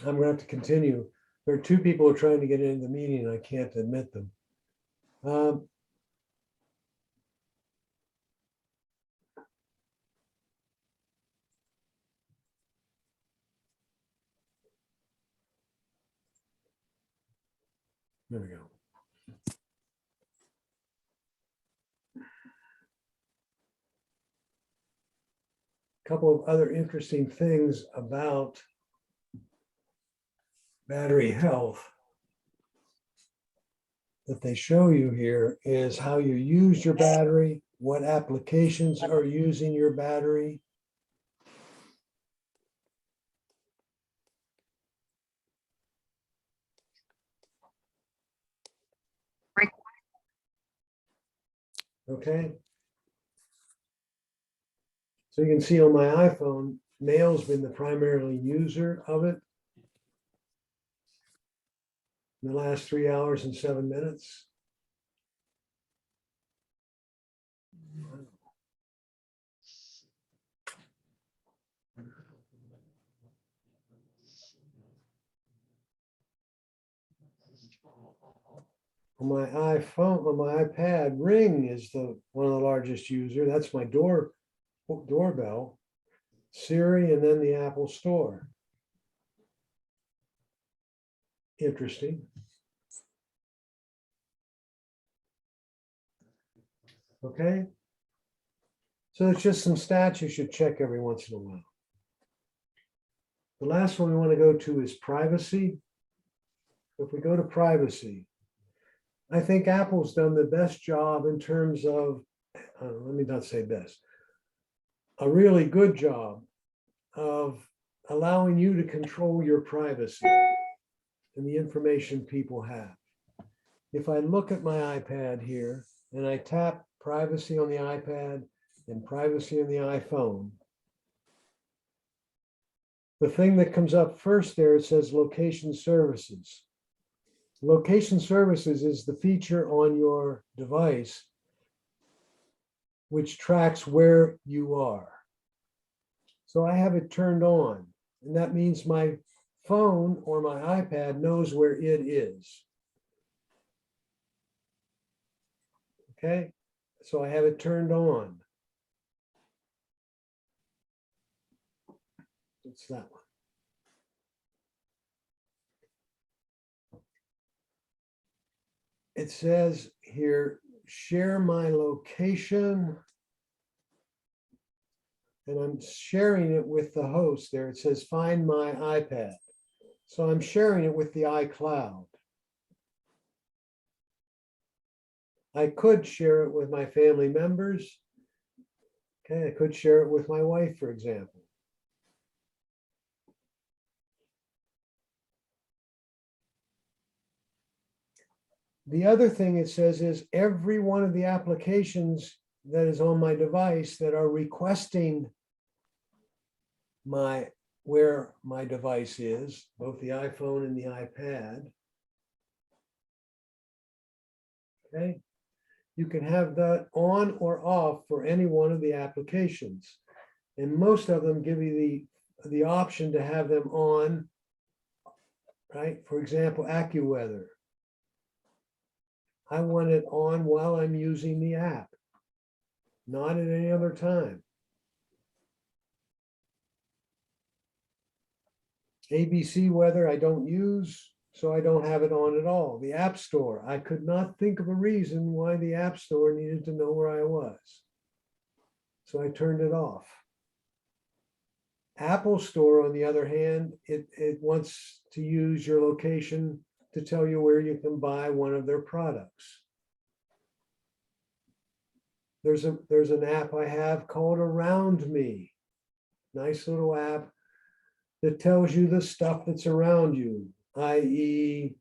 I'm going to have to continue. There are two people who are trying to get into the meeting and I can't admit them. There we go. Couple of other interesting things about battery health that they show you here is how you use your battery, what applications are using your battery. Okay. So you can see on my iPhone, Mail's been the primary user of it in the last 3 hours and 7 minutes. On my iPhone, on my iPad, Ring is one of the largest user. That's my doorbell, Siri, and then the Apple Store. Interesting. Okay. So it's just some stats you should check every once in a while. The last one we want to go to is privacy. If we go to privacy, I think Apple's done the best job in terms of, let me not say best, a really good job of allowing you to control your privacy and the information people have. If I look at my iPad here and I tap privacy on the iPad and privacy on the iPhone, the thing that comes up first there, it says location services. Location services is the feature on your device which tracks where you are. So I have it turned on, and that means my phone or my iPad knows where it is. Okay, so I have it turned on. It's that one. It says here, share my location. And I'm sharing it with the host there. It says, find my iPad. So I'm sharing it with the iCloud. I could share it with my family members. Okay, I could share it with my wife, for example. The other thing it says is every one of the applications that is on my device that are requesting my where my device is, both the iPhone and the iPad. Okay, you can have that on or off for any one of the applications. And most of them give you the option to have them on, right? For example, AccuWeather. I want it on while I'm using the app, not at any other time. ABC weather I don't use, so I don't have it on at all. The App Store, I could not think of a reason why the App Store needed to know where I was. So I turned it off. Apple Store, on the other hand, it wants to use your location to tell you where you can buy one of their products. There's an app I have called Around Me. Nice little app that tells you the stuff that's around you, i.e.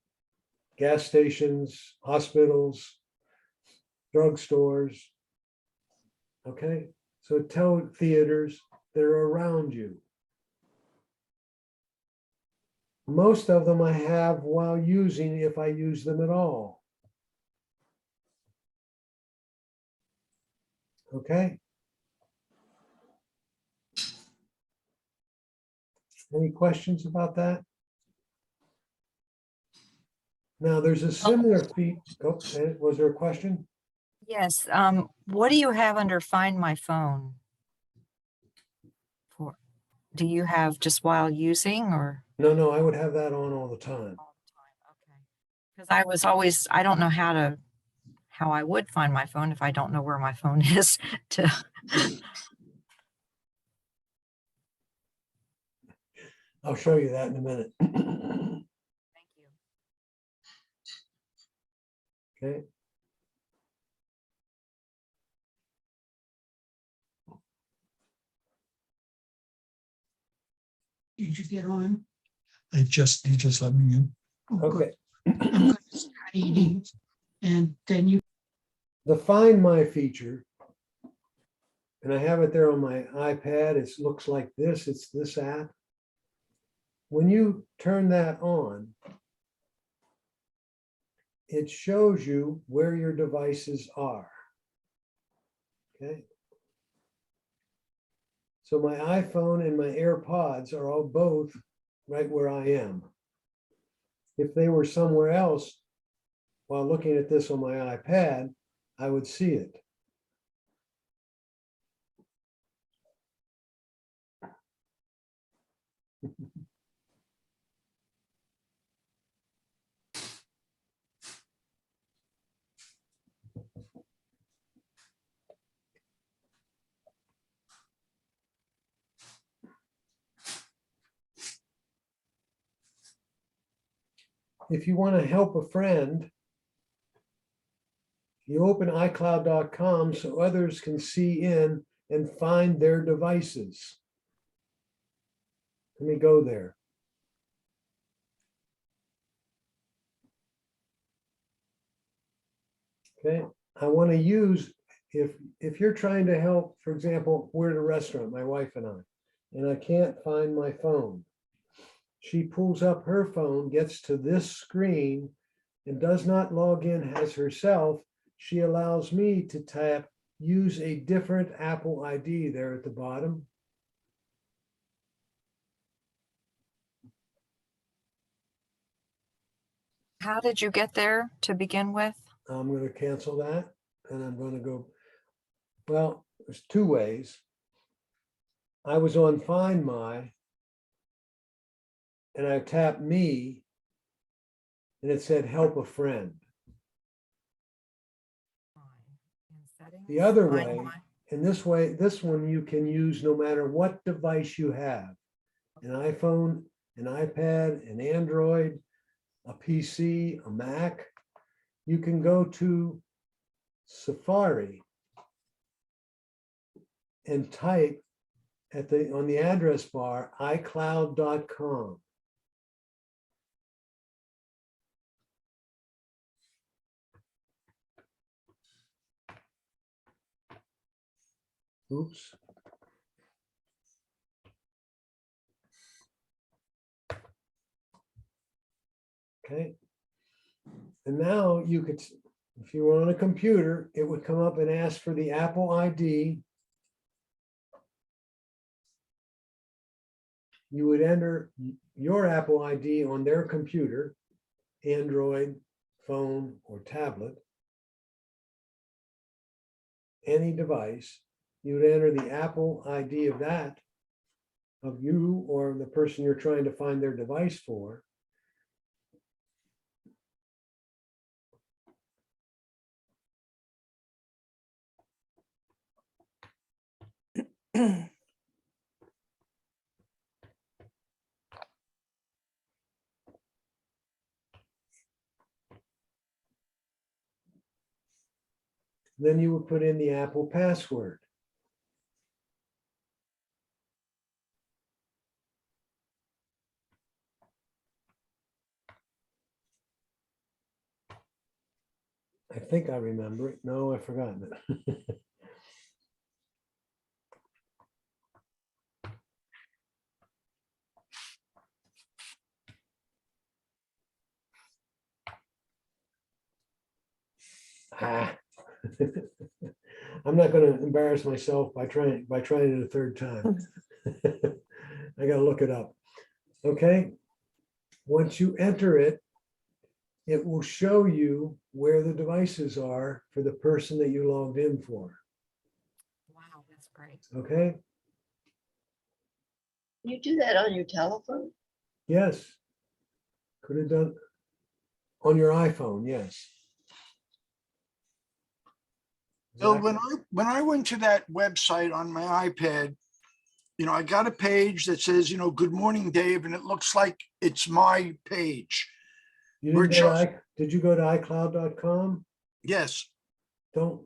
gas stations, hospitals, drugstores. Okay, so tell theaters that are around you. Most of them I have while using, if I use them at all. Okay. Any questions about that? Now, there's a similar feature. Oh, was there a question? Yes, what do you have under Find My Phone? For, do you have just while using or? No, I would have that on all the time. All the time, okay. Because I don't know how I would find my phone if I don't know where my phone is to. I'll show you that in a minute. Thank you. Okay. Did you get on? You just let me in. Oh, Okay. good. I'm going to start eating, and then you. The Find My feature, and I have it there on my iPad. It looks like this. It's this app. When you turn that on, it shows you where your devices are. Okay. So my iPhone and my AirPods are all both right where I am. If they were somewhere else, while looking at this on my iPad, I would see it. If you want to help a friend, you open iCloud.com so others can see in and find their devices. Let me go there. Okay, I want to use, if you're trying to help, for example, we're at a restaurant, my wife and I can't find my phone. She pulls up her phone, gets to this screen, and does not log in as herself. She allows me to tap, use a different Apple ID there at the bottom. How did you get there to begin with? I'm going to cancel that, and I'm going to go, well, there's two ways. I was on Find My, and I tapped Me, and it said help a friend. The other way, and this one you can use no matter what device you have, an iPhone, an iPad, an Android, a PC, a Mac. You can go to Safari and type on the address bar, iCloud.com. Oops. Okay. And now you could, if you were on a computer, it would come up and ask for the Apple ID. You would enter your Apple ID on their computer, Android, phone, or tablet, any device. You would enter the Apple ID of that, of you or the person you're trying to find their device for. Then you would put in the Apple password. I think I remember it. No, I've forgotten it. I'm not going to embarrass myself by trying it a third time. I got to look it up. Okay. Once you enter it, it will show you where the devices are for the person that you logged in for. Wow, that's great. Okay. You do that on your telephone? Yes. Could have done on your iPhone. Yes. So when I went to that website on my iPad, I got a page that says, good morning, Dave, and it looks like it's my page. You We're didn't go just- to did you go to iCloud.com? Yes, Don't,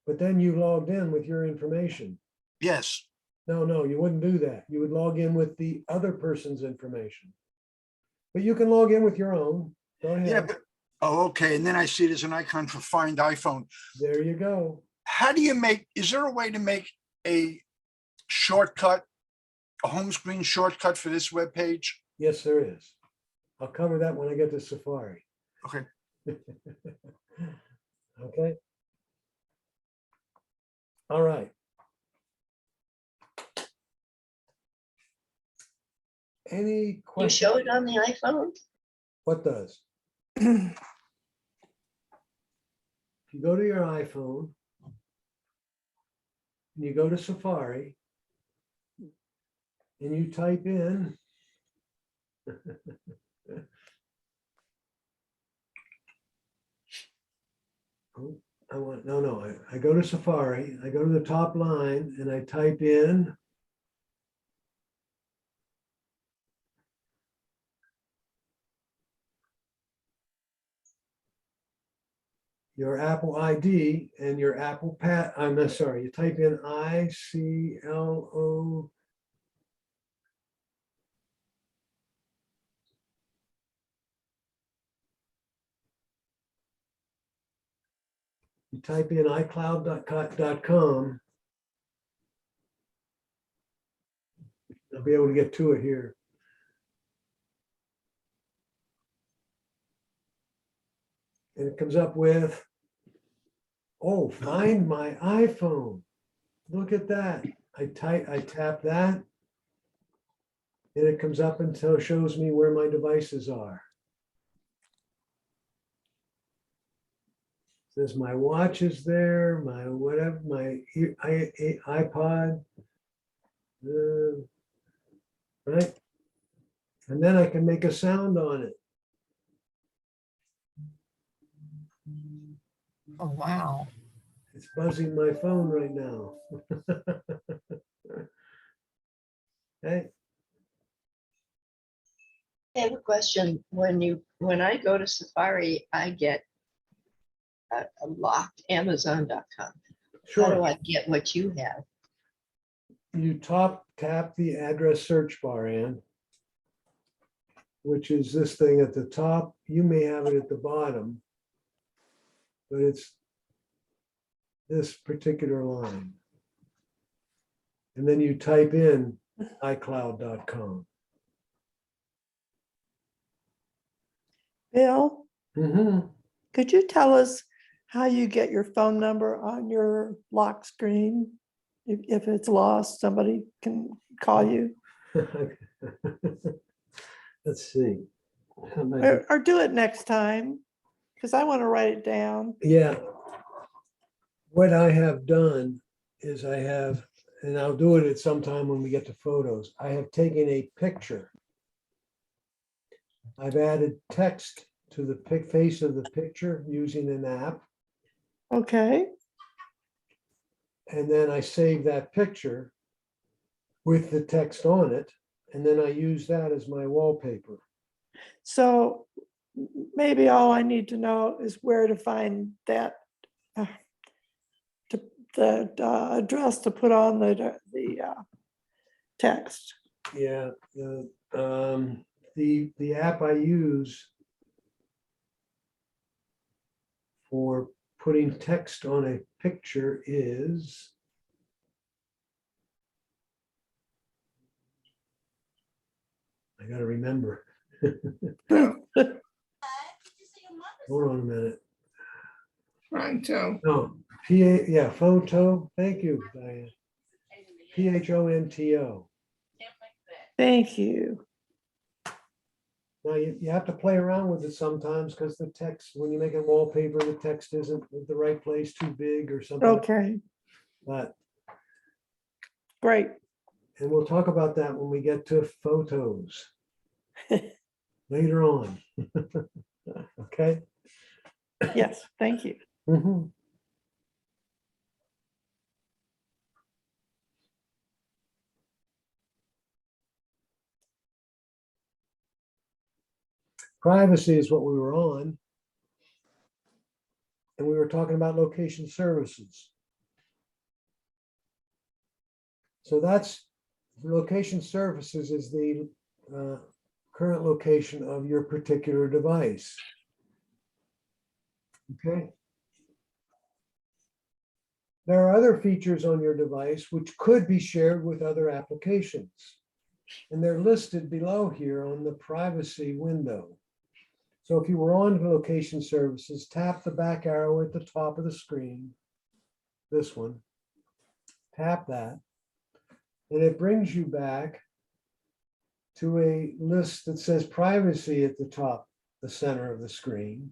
but then you logged in with your information. yes. No, you wouldn't do that. You would log in with the other person's information. But you can log in with your own. Go Yeah, ahead. but, oh, okay. And then I see there's an icon for Find iPhone. There you go. How do you is there a way to make a shortcut, a home screen shortcut for this web page? Yes, there is. I'll cover that when I get to Safari. Okay. Okay. All right. Any You questions? show it on the iPhone? What does? If you go to your iPhone and you go to Safari and you type in oh, I go to Safari, I go to the top line and I type in your Apple ID and your Apple I'm sorry, you type in ICLO. You type in iCloud.com. I'll be able to get to it here. And it comes up with, oh, find my iPhone. Look at that. I tap that. And it comes up and shows me where my devices are. Says my watch is there, my whatever, my iPod. Right? And then I can make a sound on it. Oh, wow. It's buzzing my phone right now. Hey, I have a question. When I go to Safari, I get a locked Amazon.com. How do sure. I get what you have? You tap the address search bar, Ann, which is this thing at the top. You may have it at the bottom, but it's this particular line. And then you type in iCloud.com. Bill, Mhm. could you tell us how you get your phone number on your lock screen? If it's lost, somebody can call you, Let's see. How am I or do it next time, because I want to write it down. Yeah. What I have done is I have, and I'll do it at some time when we get to photos, I have taken a picture. I've added text to the face of the picture using an app, Okay, and then I save that picture with the text on it, and then I use that as my wallpaper. so maybe all I need to know is where to find that, the address to put on the text. Yeah, the app I use for putting text on a picture is I gotta remember. Hold on a minute. Pronto. Oh, yeah, Photo. Thank you, Diane. PHONTO. Thank you. Now, you have to play around with it sometimes because the text, when you make a wallpaper, the text isn't at the right place, too big or something. Okay, But, great. and we'll talk about that when we get to photos later on. Okay? Yes, thank you. Mhm. Privacy is what we were on. And we were talking about location services. So that's location services is the current location of your particular device. Okay. There are other features on your device which could be shared with other applications. And they're listed below here on the privacy window. So if you were on location services, tap the back arrow at the top of the screen, this one, tap that, and it brings you back to a list that says privacy at the top, the center of the screen.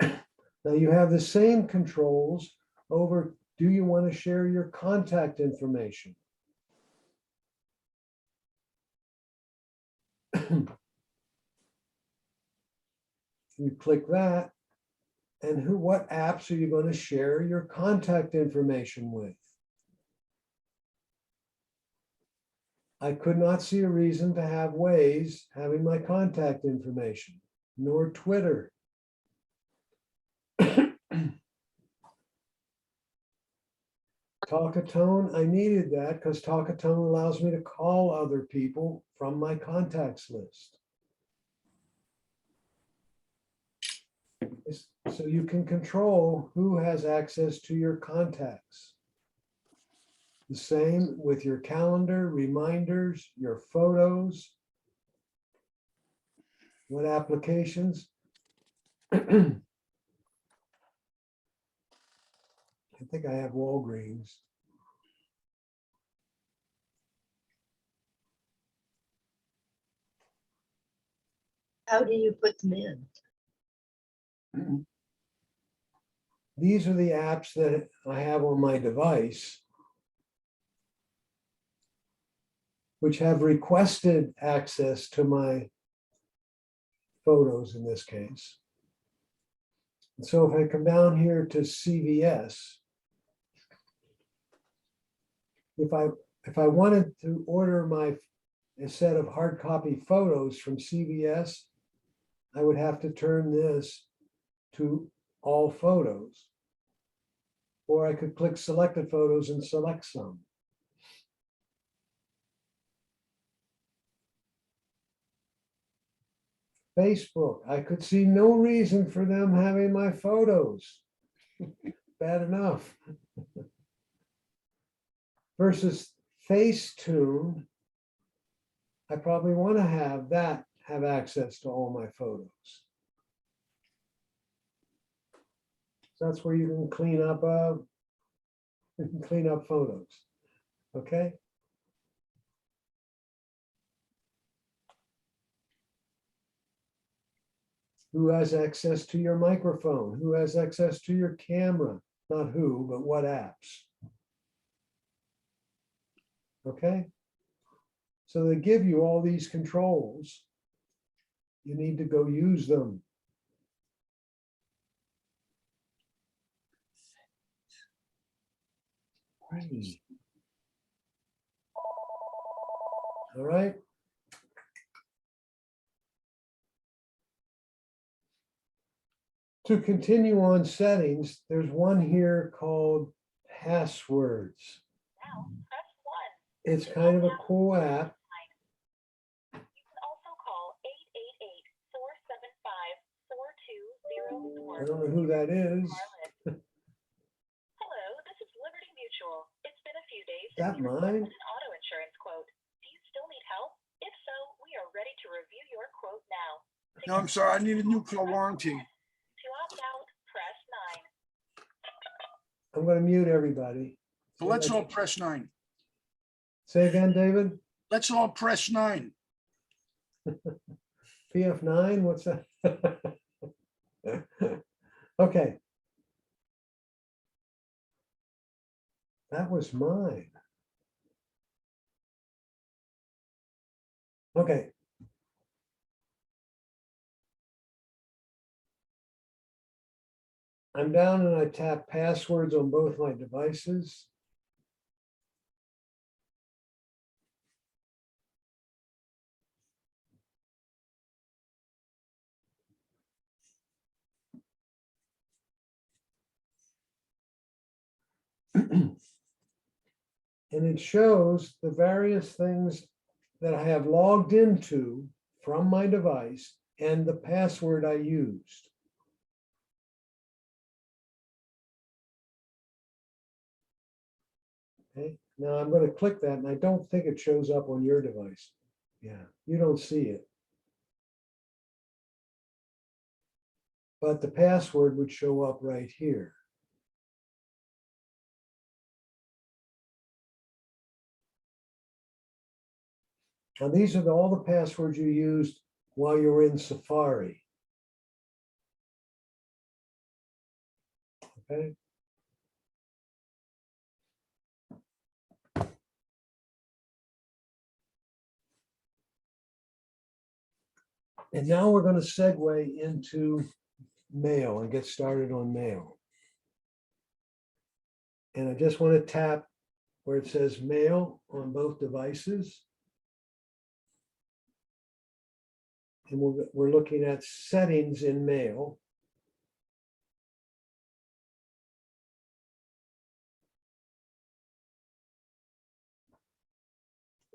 Now you have the same controls over, do you want to share your contact information? You click that, and what apps are you going to share your contact information with? I could not see a reason to have Waze having my contact information, nor Twitter. Talk-a-tone, I needed that because Talk-a-tone allows me to call other people from my contacts list. So you can control who has access to your contacts. The same with your calendar, reminders, your photos, what applications. I think I have Walgreens. How do you put them in? These are the apps that I have on my device, which have requested access to my photos in this case. And so if I come down here to CVS, if I wanted to order a set of hard copy photos from CVS, I would have to turn this to all photos. Or I could click selected photos and select some. Facebook, I could see no reason for them having my photos. Bad enough. Versus Facetune, I probably want to have access to all my photos. That's where you can clean up photos. Okay. Who has access to your microphone? Who has access to your camera? Not who, but what apps? Okay. So they give you all these controls. You need to go use them. All right. To continue on settings, there's one here called passwords. It's kind of a cool app. You can also call 888-475-4204. I don't know who that is. Hello, this is Liberty Mutual. It's been a few days Is that since you mine? requested an auto insurance quote. Do you still need help? If so, we are ready to review your quote now. No, I'm sorry, I need a new car warranty. To opt out, press 9. I'm going to mute everybody. So let's all press 9. Say again, David? Let's all press 9. PF9, what's that? Okay. That was mine. Okay. I'm down and I tap passwords on both my devices. And it shows the various things that I have logged into from my device and the password I used. Okay, now I'm going to click that and I don't think it shows up on your device. Yeah, you don't see it. But the password would show up right here. Now, these are all the passwords you used while you were in Safari. Okay. And now we're going to segue into Mail and get started on Mail. And I just want to tap where it says Mail on both devices. And we're looking at settings in Mail.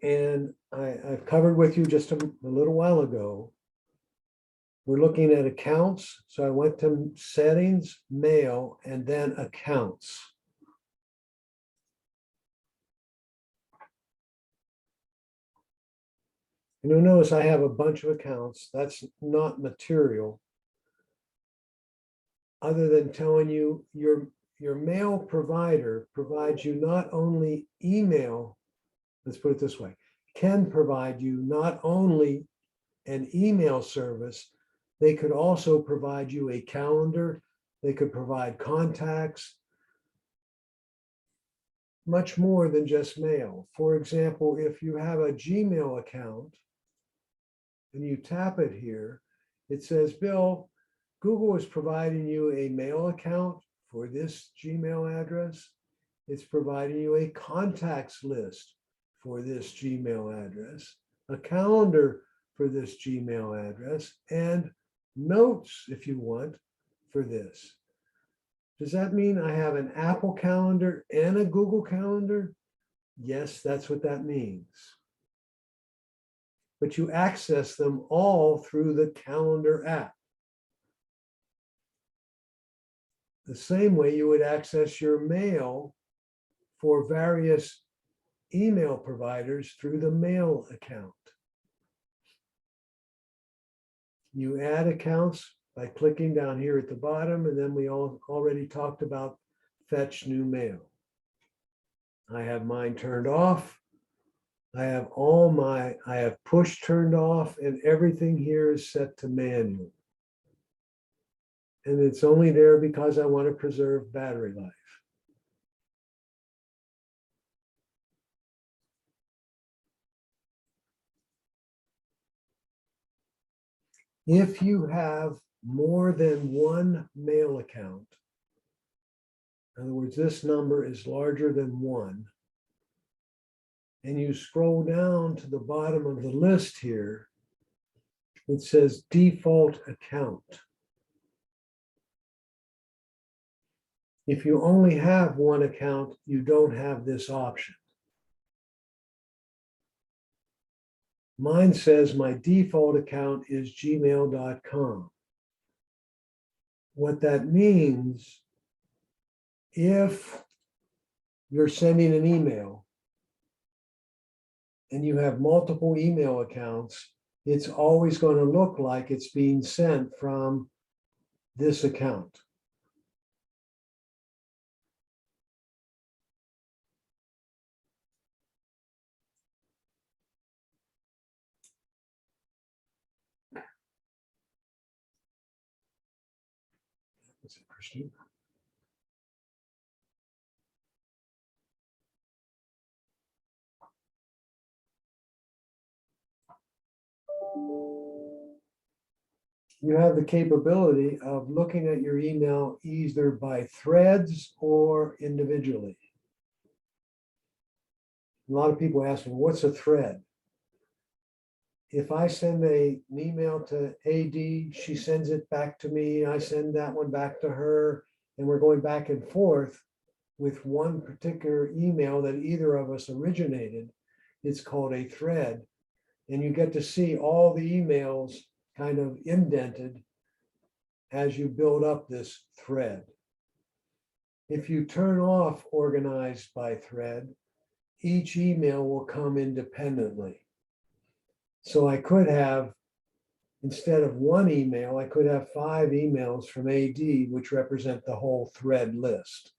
And I've covered with you just a little while ago. We're looking at accounts. So I went to settings, Mail, and then accounts. And you'll notice I have a bunch of accounts. That's not material. Other than telling you your mail provider provides you not only email, let's put it this way, can provide you not only an email service, they could also provide you a calendar, they could provide contacts, much more than just mail. For example, if you have a Gmail account and you tap it here, it says, Bill, Google is providing you a mail account for this Gmail address. It's providing you a contacts list for this Gmail address, a calendar for this Gmail address, and notes, if you want, for this. Does that mean I have an Apple Calendar and a Google Calendar? Yes, that's what that means. But you access them all through the Calendar app. The same way you would access your mail for various email providers through the Mail account. You add accounts by clicking down here at the bottom, and then we already talked about fetch new mail. I have mine turned off. I have push turned off, and everything here is set to manual. And it's only there because I want to preserve battery life. If you have more than one mail account, in other words, this number is larger than 1, and you scroll down to the bottom of the list here, it says default account. If you only have one account, you don't have this option. Mine says my default account is gmail.com. What that means, if you're sending an email and you have multiple email accounts, it's always going to look like it's being sent from this account. That's interesting. You have the capability of looking at your email either by threads or individually. A lot of people ask me, what's a thread? If I send an email to AD, she sends it back to me, I send that one back to her, and we're going back and forth with one particular email that either of us originated. It's called a thread. And you get to see all the emails kind of indented as you build up this thread. If you turn off organized by thread, each email will come independently. So I could have, instead of one email, I could have 5 emails from AD, which represent the whole thread list.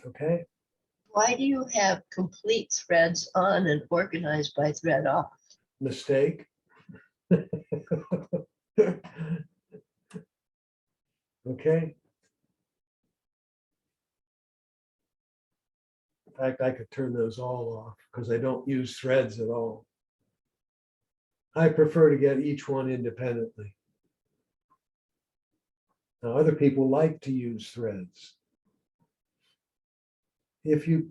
Okay. Why do you have complete threads on and organized by thread off? Mistake. Okay. In fact, I could turn those all off because I don't use threads at all. I prefer to get each one independently. Now, other people like to use threads. If you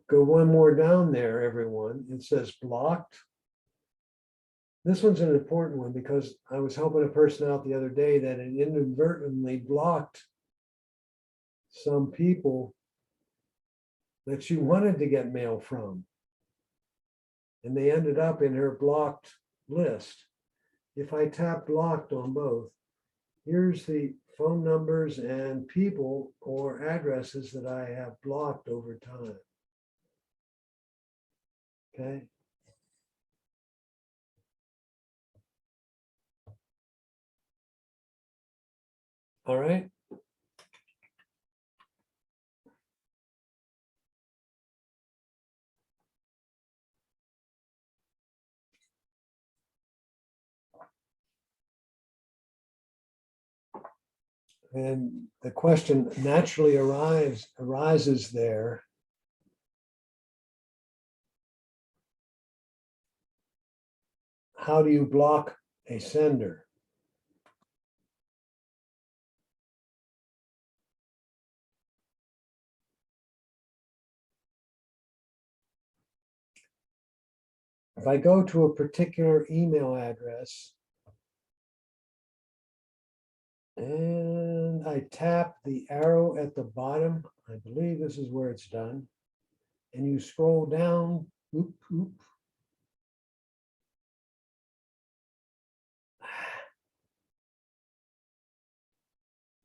go one more down there, everyone, it says blocked. This one's an important one because I was helping a person out the other day that had inadvertently blocked some people that she wanted to get mail from. And they ended up in her blocked list. If I tap blocked on both, here's the phone numbers and people or addresses that I have blocked over time. Okay. All right. And the question naturally arises there. How do you block a sender? If I go to a particular email address and I tap the arrow at the bottom, I believe this is where it's done, and you scroll down, oop, oop.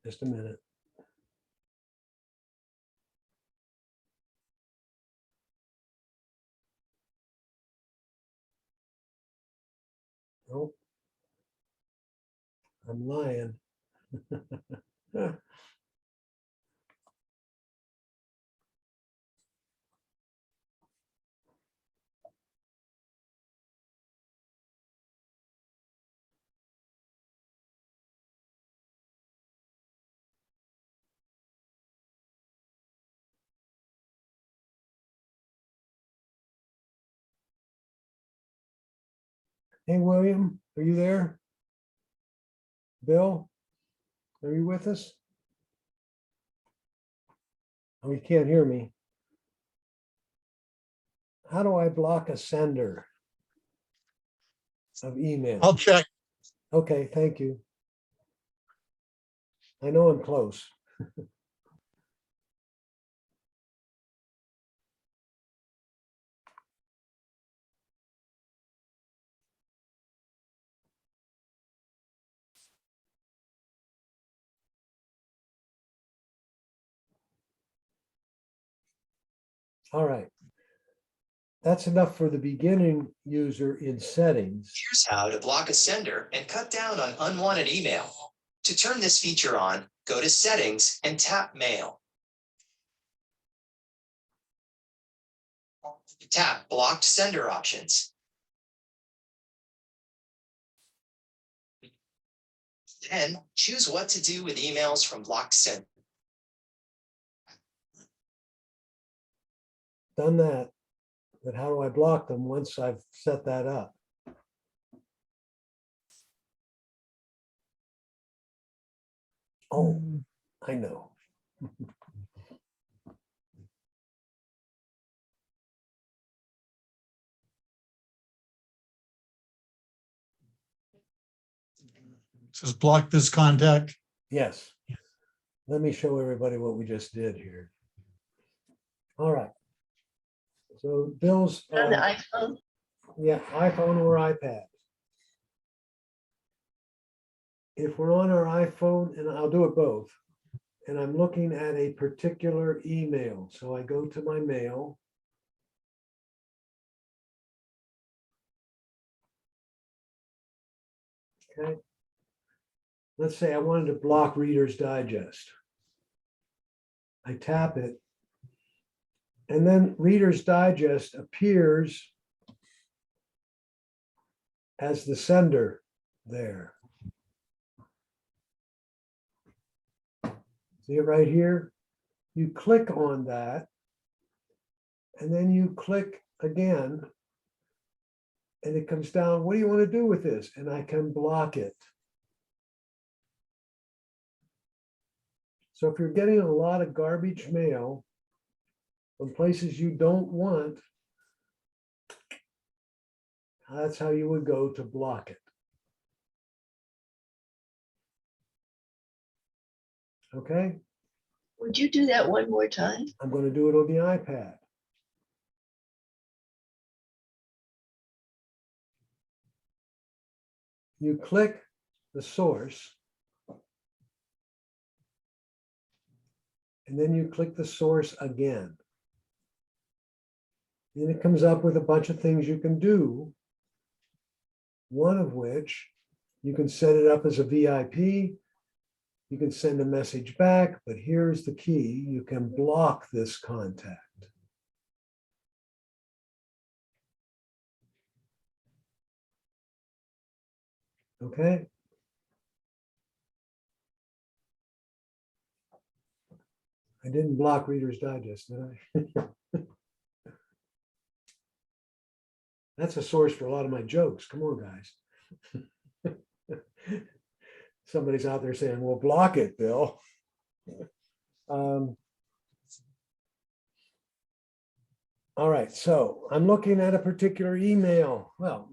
Just a minute. Nope. I'm lying. Hey, William, are you there? Bill, are you with us? Oh, you can't hear me. How do I block a sender of email? I'll check. Okay, thank you. I know I'm close. All right. That's enough for the beginning user in settings. Here's how to block a sender and cut down on unwanted email. To turn this feature on, go to Settings and tap Mail. Tap Blocked Sender Options. Then choose what to do with emails from blocked sender. Done that. But how do I block them once I've set that up? Oh, I know. Says block this contact. Yes. Let me show everybody what we just did here. All right. So Bill's, On the iPhone? yeah, iPhone or iPad. If we're on our iPhone, and I'll do it both, and I'm looking at a particular email, so I go to my mail. Okay. Let's say I wanted to block Reader's Digest. I tap it, and then Reader's Digest appears as the sender there. See it right here? You click on that, and then you click again, and it comes down, what do you want to do with this? And I can block it. So if you're getting a lot of garbage mail from places you don't want, that's how you would go to block it. Okay? Would you do that one more time? I'm going to do it on the iPad. You click the source, and then you click the source again. And it comes up with a bunch of things you can do, one of which you can set it up as a VIP. You can send a message back, but here's the key. You can block this contact. Okay? I didn't block Reader's Digest, did I? That's a source for a lot of my jokes. Come on, guys. Somebody's out there saying, well, block it, Bill. All right, so I'm looking at a particular email. Well,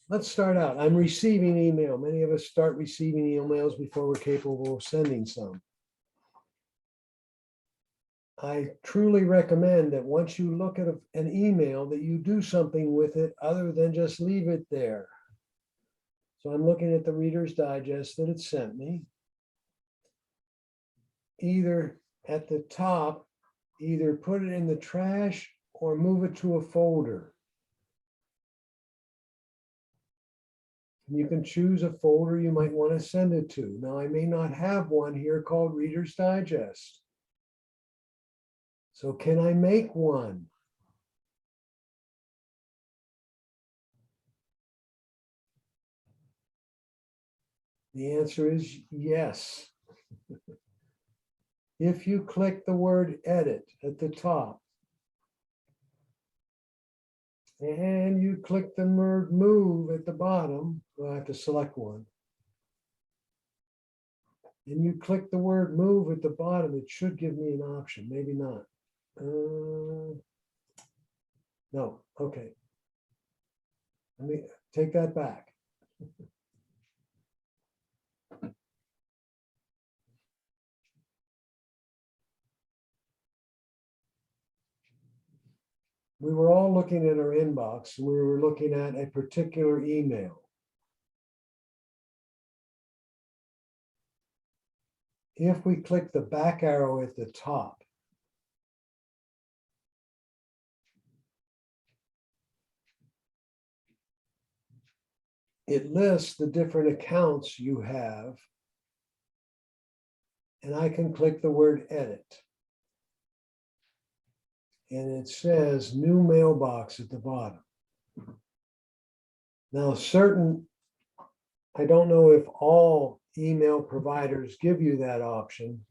let's start out. I'm receiving email. Many of us start receiving emails before we're capable of sending some. I truly recommend that once you look at an email that you do something with it other than just leave it there. So I'm looking at the Reader's Digest that it sent me. Either at the top, either put it in the trash or move it to a folder. You can choose a folder you might want to send it to. Now, I may not have one here called Reader's Digest. So can I make one? The answer is yes. If you click the word edit at the top, and you click the word move at the bottom, well, I have to select one. And you click the word move at the bottom, it should give me an option, maybe not. No, okay. Let me take that back. We were all looking at our inbox, and we were looking at a particular email. If we click the back arrow at the top, it lists the different accounts you have, and I can click the word edit. And it says new mailbox at the bottom. Now, I don't know if all email providers give you that option.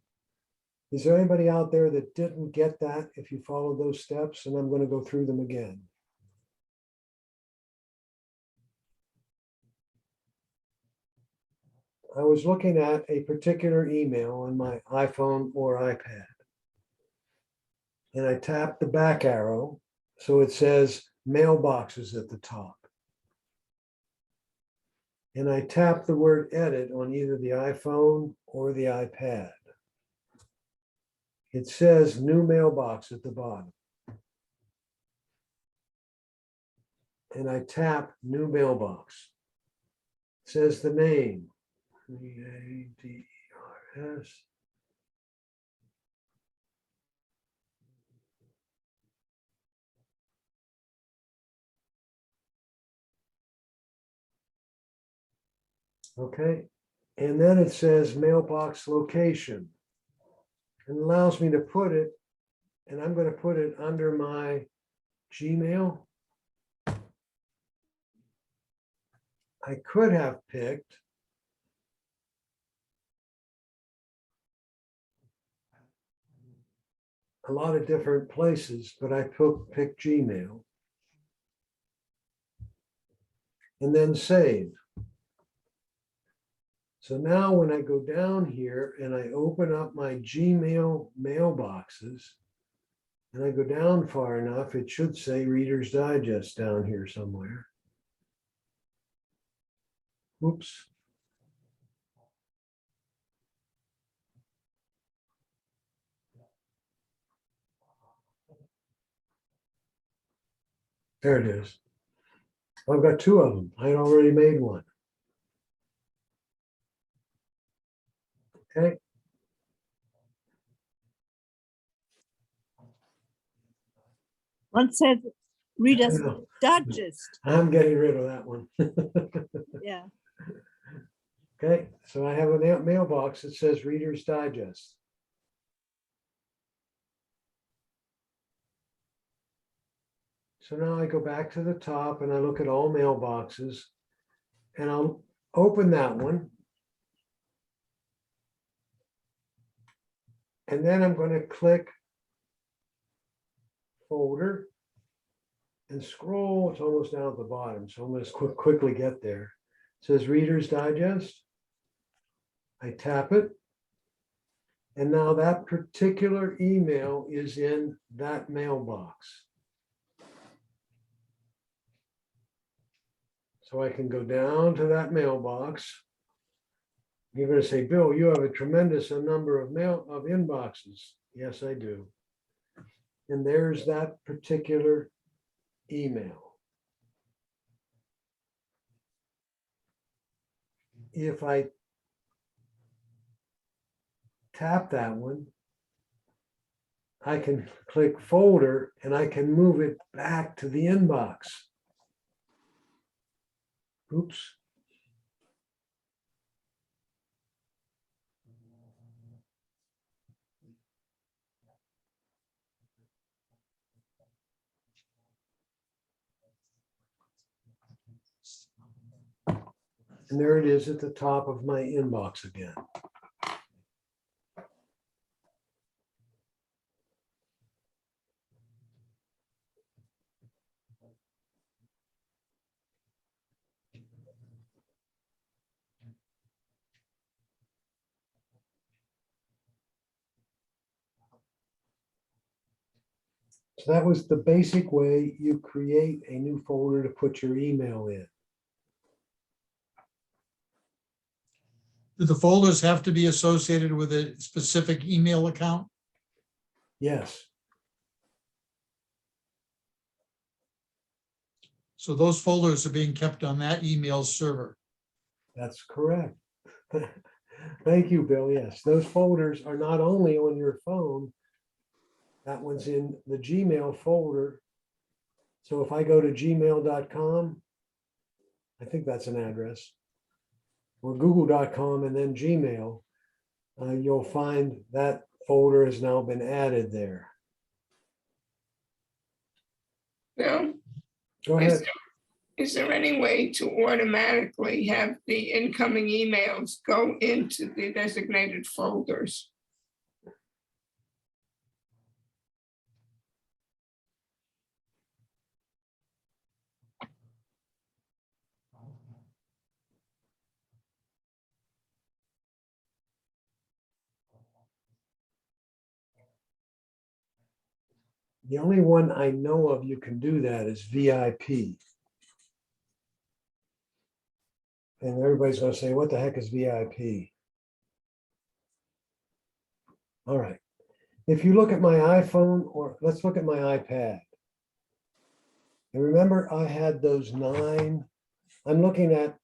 Is there anybody out there that didn't get that if you follow those steps? And I'm going to go through them again. I was looking at a particular email on my iPhone or iPad. And I tapped the back arrow, so it says mailboxes at the top. And I tapped the word edit on either the iPhone or the iPad. It says new mailbox at the bottom. And I tap new mailbox. It says the name, Aders. Okay, and then it says mailbox location. And allows me to put it, and I'm going to put it under my Gmail. I could have picked a lot of different places, but I picked Gmail. And then save. So now when I go down here and I open up my Gmail mailboxes, and I go down far enough, it should say Reader's Digest down here somewhere. Oops. There it is. I've got two of them. I had already made one. Okay. One said Reader's Yeah. Digest. I'm getting rid of that one. Yeah. Okay, so I have a mailbox that says Reader's Digest. So now I go back to the top and I look at all mailboxes, and I'll open that one. And then I'm going to click folder and scroll. It's almost down at the bottom, so I'm going to quickly get there. It says Reader's Digest. I tap it. And now that particular email is in that mailbox. So I can go down to that mailbox. You're going to say, Bill, you have a tremendous number of inboxes. Yes, I do. And there's that particular email. If I tap that one, I can click folder and I can move it back to the inbox. Oops. And there it is at the top of my inbox again. So that was the basic way you create a new folder to put your email in. Do the folders have to be associated with a specific email account? Yes, So those folders are being kept on that email server. that's correct. Thank you, Bill. Yes, those folders are not only on your phone, that one's in the Gmail folder. So if I go to gmail.com, I think that's an address, or google.com and then Gmail, you'll find that folder has now been added there. Bill, Go is ahead. is there any way to automatically have the incoming emails go into the designated folders? The only one I know of you can do that is VIP. And everybody's going to say, what the heck is VIP? All right. If you look at my iPhone, or let's look at my iPad. And remember, I had those 9. I'm looking at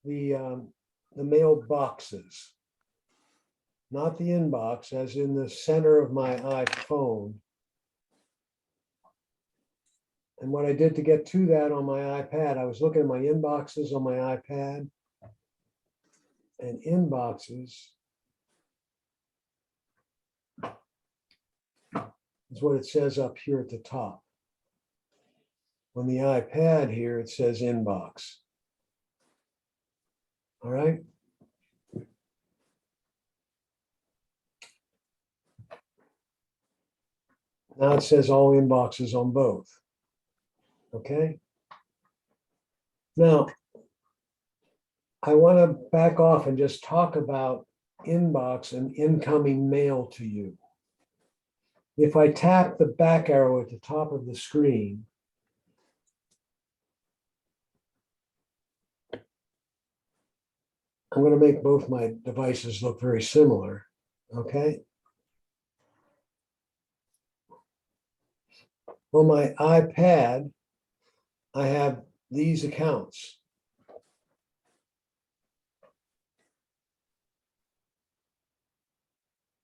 the mailboxes, not the inbox, as in the center of my iPhone. And what I did to get to that on my iPad, I was looking at my inboxes on my iPad, and inboxes is what it says up here at the top. On the iPad here, it says inbox. All right. Now it says all inboxes on both. Okay. Now, I want to back off and just talk about inbox and incoming mail to you. If I tap the back arrow at the top of the screen, I'm going to make both my devices look very similar. Okay. On my iPad, I have these accounts.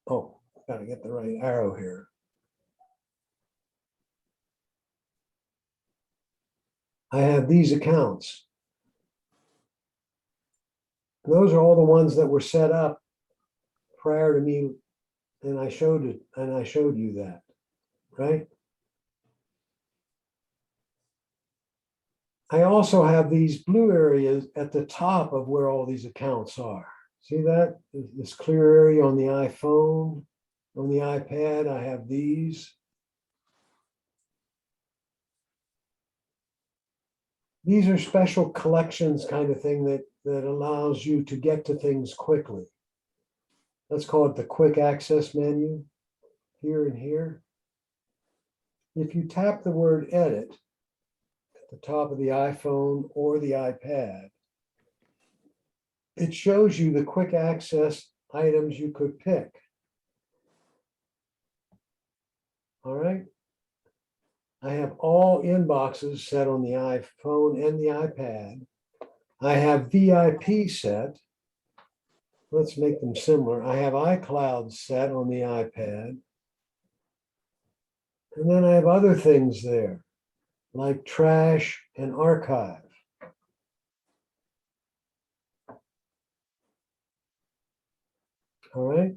Oh, gotta get the right arrow here. I have these accounts. Those are all the ones that were set up prior to me, and I showed you that, right? I also have these blue areas at the top of where all these accounts are. See that? This clear area on the iPhone, on the iPad, I have these. These are special collections kind of thing that allows you to get to things quickly. Let's call it the quick access menu here and here. If you tap the word edit at the top of the iPhone or the iPad, it shows you the quick access items you could pick. All right. I have all inboxes set on the iPhone and the iPad. I have VIP set. Let's make them similar. I have iCloud set on the iPad. And then I have other things there, like trash and archive. All right.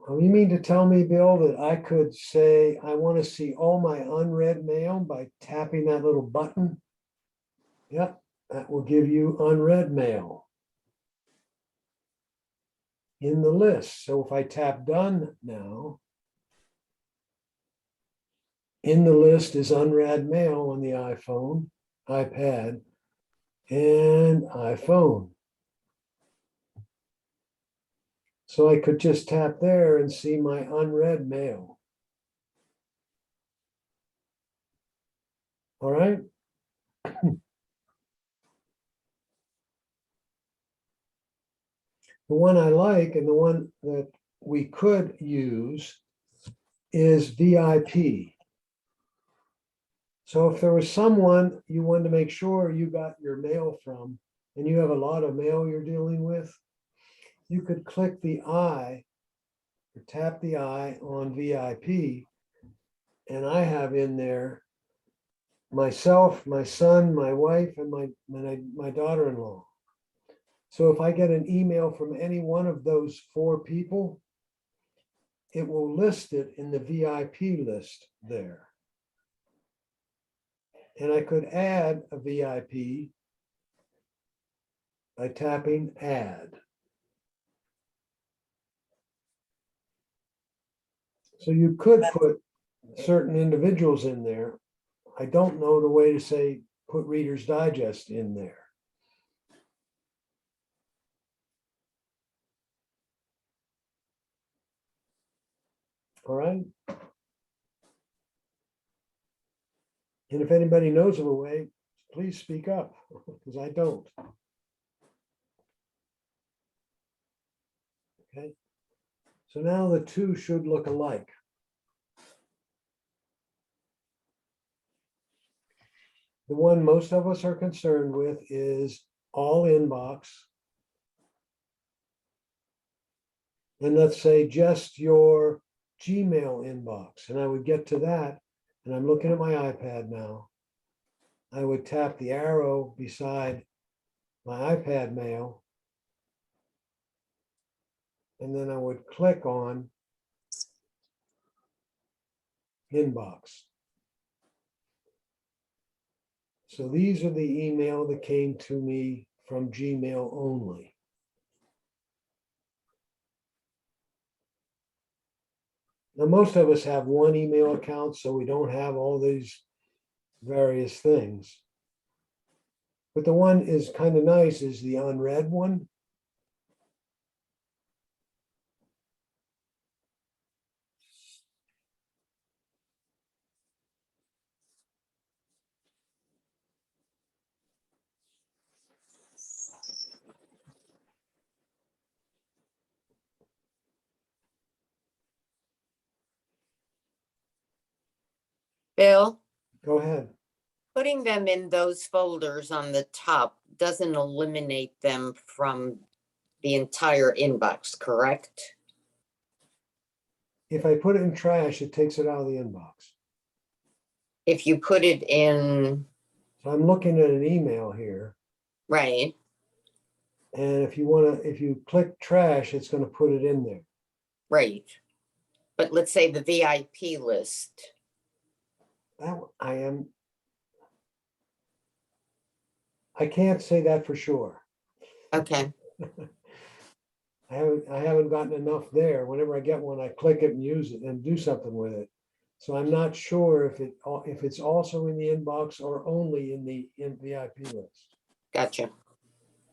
Oh, you mean to tell me, Bill, that I could say, I want to see all my unread mail by tapping that little button? Yep, that will give you unread mail in the list. So if I tap done now, in the list is unread mail on the iPhone, iPad, and iPhone. So I could just tap there and see my unread mail. All right. The one I like and the one that we could use is VIP. So if there was someone you wanted to make sure you got your mail from, and you have a lot of mail you're dealing with, you could click the I or tap the I on VIP. And I have in there myself, my son, my wife, and my daughter-in-law. So if I get an email from any one of those 4 people, it will list it in the VIP list there. And I could add a VIP by tapping add. So you could put certain individuals in there. I don't know the way to say, put Reader's Digest in there. All right. And if anybody knows of a way, please speak up, because I don't. Okay. So now the 2 should look alike. The one most of us are concerned with is all inbox. And let's say just your Gmail inbox. And I would get to that. And I'm looking at my iPad now. I would tap the arrow beside my iPad mail. And then I would click on inbox. So these are the email that came to me from Gmail only. Now, most of us have one email account, so we don't have all these various things. But the one is kind of nice is the unread one. Bill, Go ahead. putting them in those folders on the top doesn't eliminate them from the entire inbox, correct? If I put it in trash, it takes it out of the inbox. If you put it in, So I'm looking at an email here. right, And if you click trash, it's going to put it in there. right. But let's say the VIP list. I can't say that for sure. Okay, I haven't gotten enough there. Whenever I get one, I click it and use it and do something with it. So I'm not sure if it's also in the inbox or only in the VIP list. gotcha.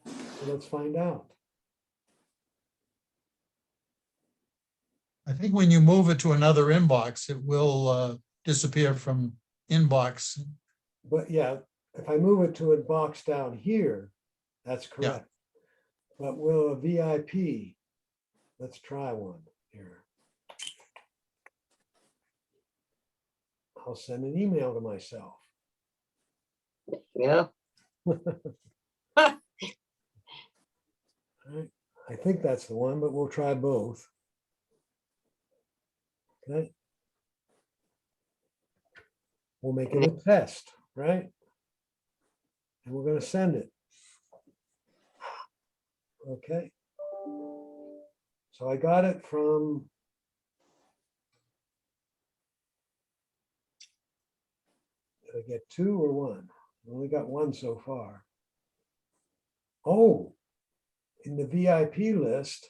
So let's find out. I think when you move it to another inbox, it will disappear from inbox. But yeah, if I move it to a box down here, that's correct. But will a VIP, let's try one here. I'll send an email to myself. Yeah. All right. I think that's the one, but we'll try both. Okay. We'll make it a test, right? And we're going to send it. Okay. So I got it from Did I get two or one? I only got one so far. Oh, in the VIP list,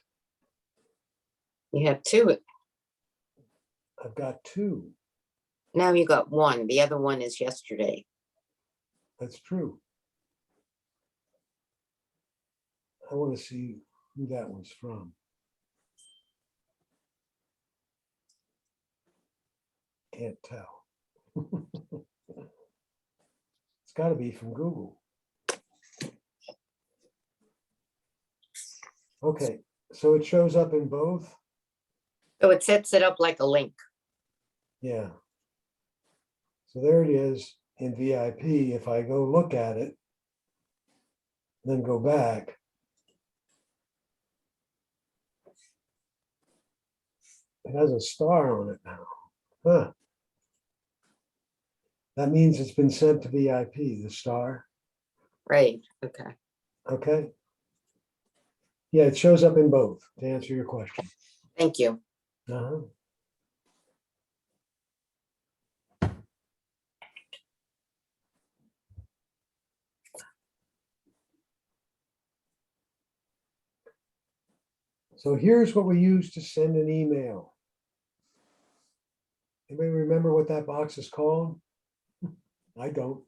You have two. I've got two. Now you got one. The other one is yesterday. That's true. I want to see who that one's from. Can't tell. It's got to be from Google. Okay, so it shows up in both? So it sets it up like a link. Yeah. So there it is in VIP. If I go look at it, then go back. It has a star on it now. Huh. That means it's been sent to VIP, the star. Right. Okay. Okay. Yeah, it shows up in both, to answer your question. Thank you. Uh-huh. So here's what we use to send an email. Anybody remember what that box is called? I don't.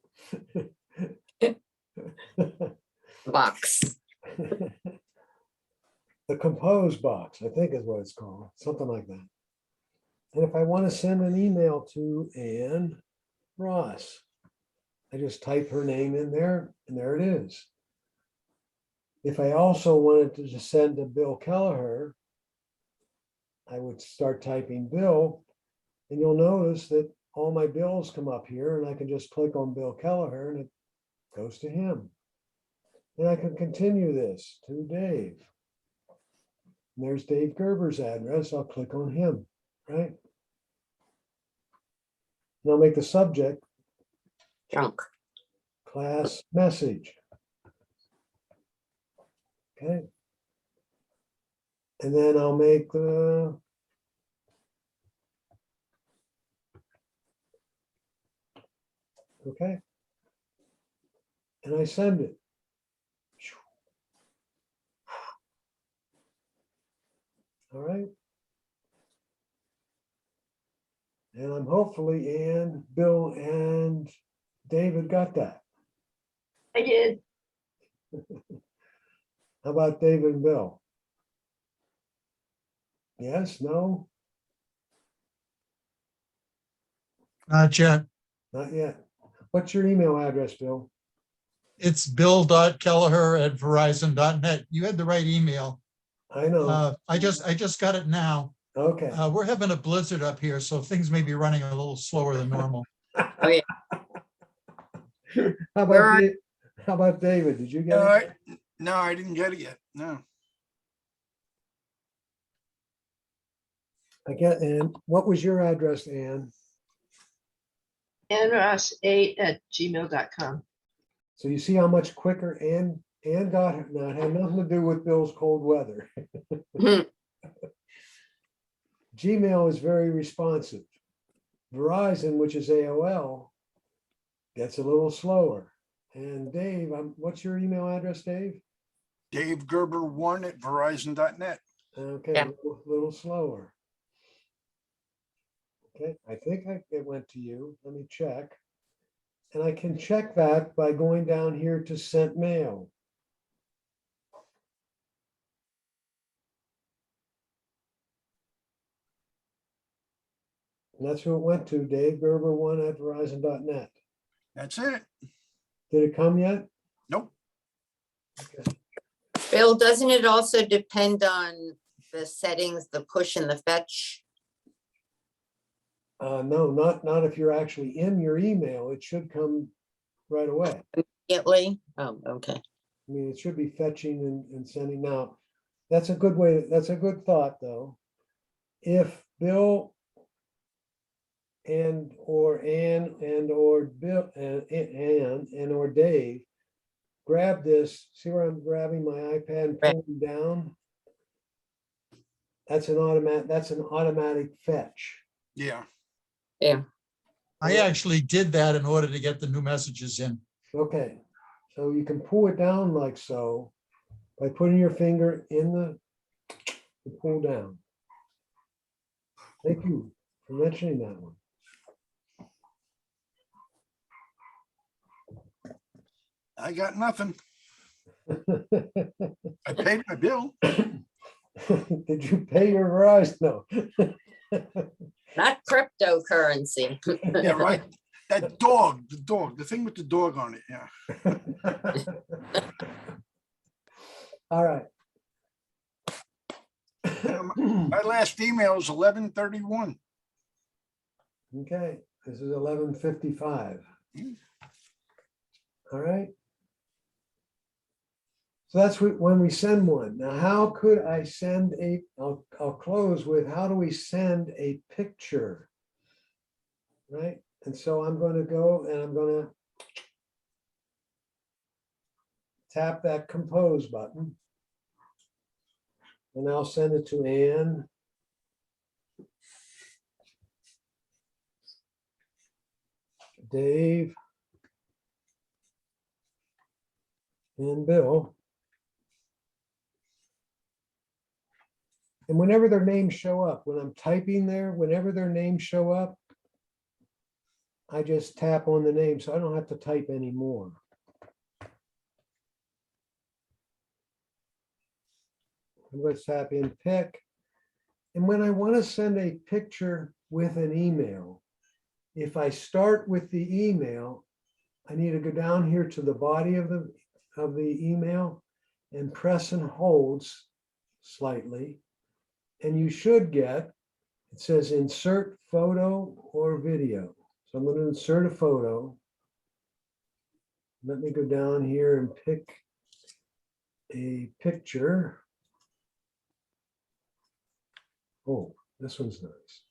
Box. The compose box, I think is what it's called, something like that. And if I want to send an email to Ann Ross, I just type her name in there, and there it is. If I also wanted to just send to Bill Kelleher, I would start typing Bill, and you'll notice that all my bills come up here, and I can just click on Bill Kelleher, and it goes to him. And I can continue this to Dave. And there's Dave Gerber's address. I'll click on him, right? And I'll make the subject Junk. class message. Okay. And then I'll make the okay. And I send it. All right. And I'm hopefully Ann, Bill, and David got that. I did. How about David and Bill? Yes, no, Not yet. not yet. What's your email address, Bill? It's bill.kelleher@verizon.net. You had the right email. I know. I just got it now. Okay. We're having a blizzard up here, so things may be running a little slower than normal. Oh, yeah. How Where about are- how about David? Did you get it? No, I didn't get it yet. No. I get, and what was your address, Ann? AnnRoss8@gmail.com. So you see how much quicker Ann got it. Now it had nothing to do with Bill's cold weather. Gmail is very responsive. Verizon, which is AOL, gets a little slower. And Dave, what's your email address, Dave? Dave Gerber1@verizon.net. Okay, Yeah. a little slower. Okay, I think it went to you. Let me check. And I can check that by going down here to sent mail. And that's who it went to, Dave Gerber1@verizon.net. That's it. Did it come yet? Nope. Okay. Bill, doesn't it also depend on the settings, the push and the fetch? No, not if you're actually in your email. It should come right away. Immediately? Oh, okay. I mean, it should be fetching and sending now. That's a good way. That's a good thought, though. If Bill and or Ann and or Bill and or Dave grab this, see where I'm grabbing my iPad and pulling down? That's an automatic fetch. Yeah. Yeah. I actually did that in order to get the new messages in. Okay, so you can pull it down like so by putting your finger in the pull down. Thank you for mentioning that one. I got nothing. I paid my bill. Did you pay your Verizon? No. Not cryptocurrency. Yeah, right. That dog, the thing with the dog on it, yeah. All right. My last email is 11:31. Okay, this is 11:55. All right. So that's when we send one. Now, how could I send I'll close with, how do we send a picture? Right? And so I'm going to go and I'm going to tap that compose button. And I'll send it to Ann. Dave. And Bill. And whenever their names show up, when I'm typing there, whenever their names show up, I just tap on the name, so I don't have to type anymore. I'm going to tap in pick. And when I want to send a picture with an email, if I start with the email, I need to go down here to the body of the email and press and hold slightly. And you should get, it says insert photo or video. So I'm going to insert a photo. Let me go down here and pick a picture. Oh, this one's nice.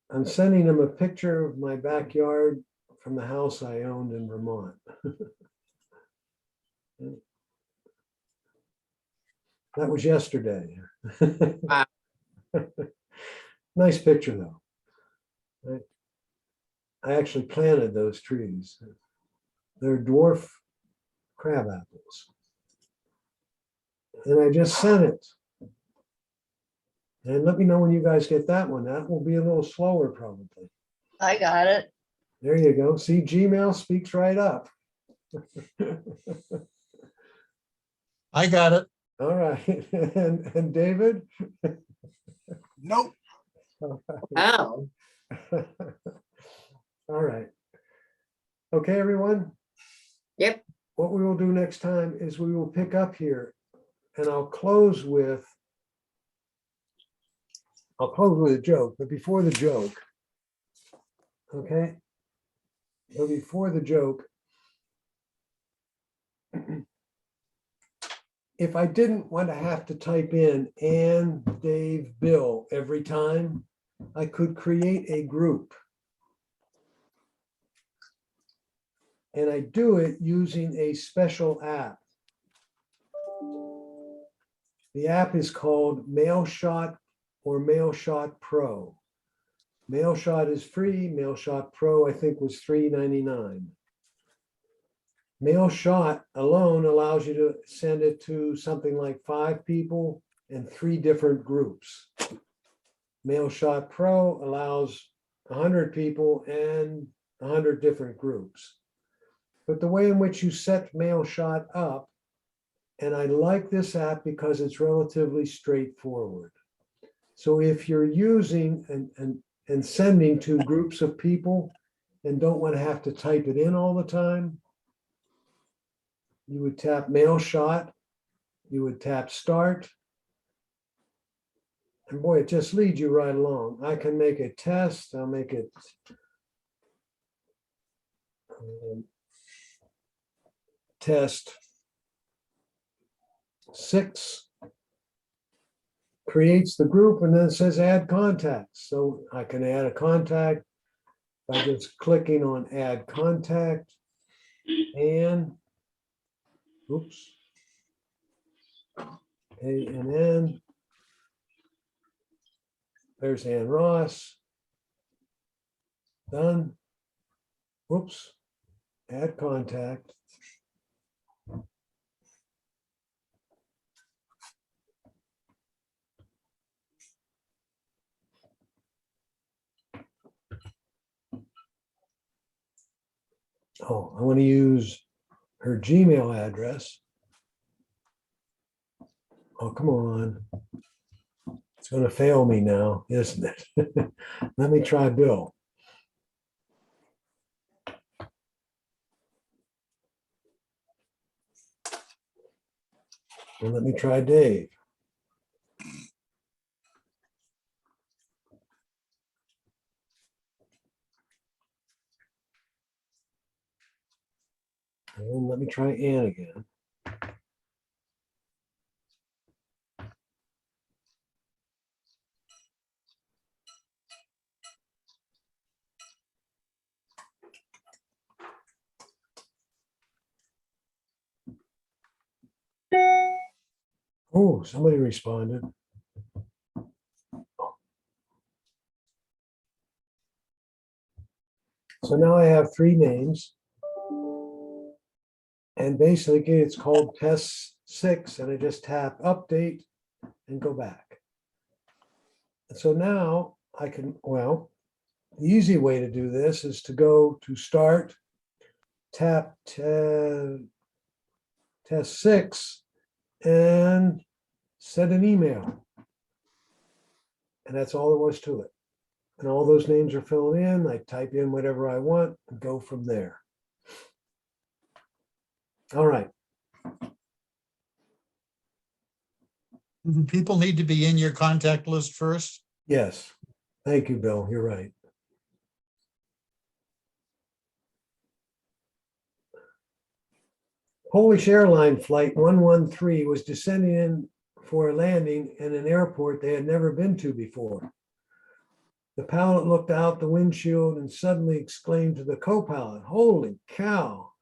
I'm sending them a picture of my backyard from the house I owned in Vermont. That was yesterday. Wow. Nice picture though. Right? I actually planted those trees. They're dwarf crab apples. And I just sent it. And let me know when you guys get that one. That will be a little slower probably. I got it. There you go. See, Gmail speaks right up. I got it. All right. And David? Nope. Oh, All right. Okay, everyone? yep. What we will do next time is we will pick up here and I'll close with a joke, but before the joke, okay? So before the joke, if I didn't want to have to type in Ann, Dave, Bill every time, I could create a group. And I do it using a special app. The app is called MailShot or MailShot Pro. MailShot is free. MailShot Pro, I think, was $3.99. MailShot alone allows you to send it to something like 5 people and 3 different groups. MailShot Pro allows 100 people and 100 different groups. But the way in which you set MailShot up, and I like this app because it's relatively straightforward. So if you're using and sending to groups of people and don't want to have to type it in all the time, you would tap MailShot, you would tap Start, and boy, it just leads you right along. I can make a test. I'll make it test 6. Creates the group and then it says add contacts. So I can add a contact by just clicking on add contact and oops. A and N. There's Ann Ross. Done. Whoops. Add contact. Oh, I want to use her Gmail address. Oh, come on. It's going to fail me now, isn't it? Let me try Bill. And let me try Dave. And let me try Ann again. Oh, somebody responded. So now I have 3 names. And basically it's called test 6, and I just tap update and go back. And so now I can, well, the easy way to do this is to go to start, tap test 6 and send an email. And that's all there was to it. And all those names are filled in. I type in whatever I want and go from there. All right. Do people need to be in your contact list first? Yes. Thank you, Bill. You're right. Polish airline flight 113 was descending in for a landing in an airport they had never been to before. The pilot looked out the windshield and suddenly exclaimed to the co-pilot, "Holy cow,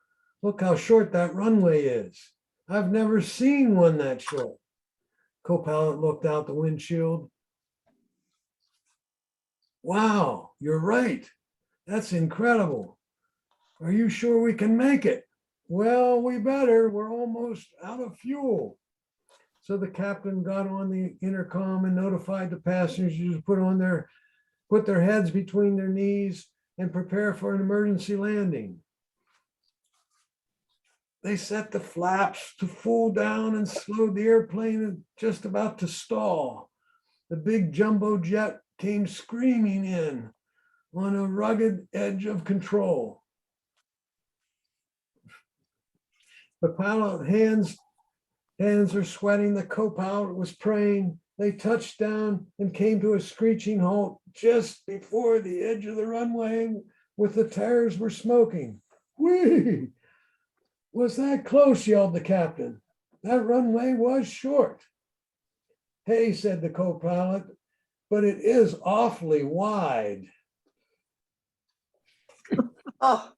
look how short that runway is. I've never seen one that short." Co-pilot looked out the windshield. "Wow, you're right. That's incredible. Are you sure we can make it?" "Well, we better. We're almost out of fuel." So the captain got on the intercom and notified the passengers to put their heads between their knees and prepare for an emergency landing. They set the flaps to full down and slowed the airplane just about to stall. The big jumbo jet came screaming in on a rugged edge of control. The pilot hands are sweating. The co-pilot was praying. They touched down and came to a screeching halt just before the edge of the runway with the tires were smoking. "Whee! Was that close?" yelled the captain. "That runway was short." "Hey," said the co-pilot, "but it is awfully wide." Oh,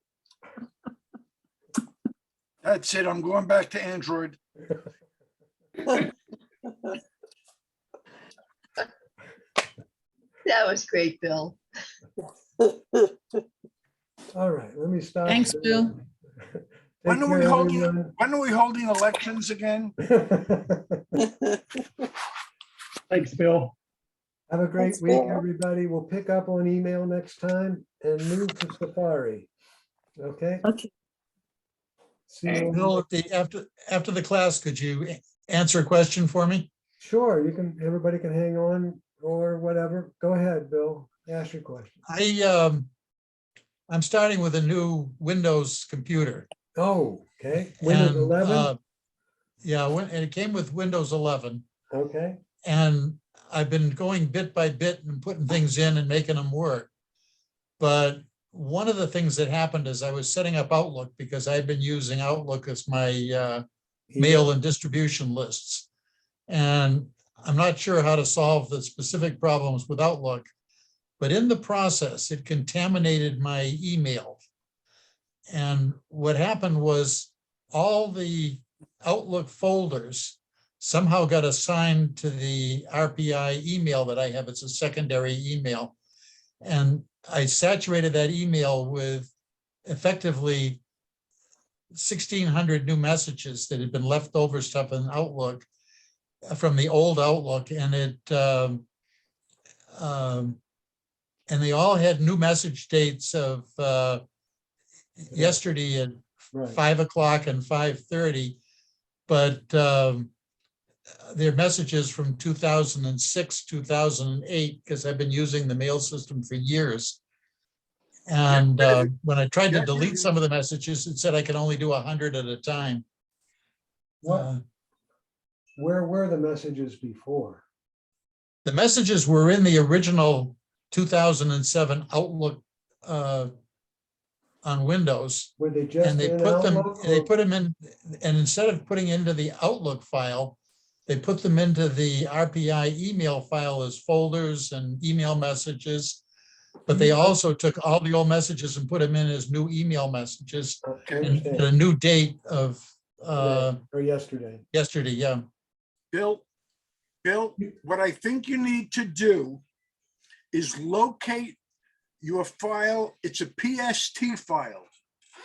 That's it. I'm going back to Android. That was great, Bill. All right, let me stop. Thanks, Bill. When are we holding elections again? Thanks, Bill. Have a great Thanks, week, Bill. everybody. We'll pick up on email next time and move to Safari. Okay? okay. See you. Bill, after the class, could you answer a question for me? Sure, everybody can hang on or whatever. Go ahead, Bill. Ask your question. I'm starting with a new Windows computer. Oh, okay. Windows And, 11? Yeah, and it came with Windows 11. Okay. And I've been going bit by bit and putting things in and making them work. But one of the things that happened is I was setting up Outlook because I've been using Outlook as my mail and distribution lists. And I'm not sure how to solve the specific problems with Outlook, but in the process, it contaminated my email. And what happened was all the Outlook folders somehow got assigned to the RPI email that I have. It's a secondary email. And I saturated that email with effectively 1,600 new messages that had been leftover stuff in Outlook from the old Outlook, and and they all had new message dates of yesterday at Right. 5 o'clock and 5:30, but they're messages from 2006, 2008, because I've been using the mail system for years. And when I tried to delete some of the messages, it said I can only do 100 at a time. What? Where were the messages before? The messages were in the original 2007 Outlook on Windows. Were they just And they in put them, Outlook? they or- put them in, and instead of putting into the Outlook file, they put them into the RPI email file as folders and email messages. But they also took all the old messages and put them in as new email messages I and understand. a new date of Today, or yesterday. yesterday, yeah. Bill, what I think you need to do is locate your file. It's a PST file.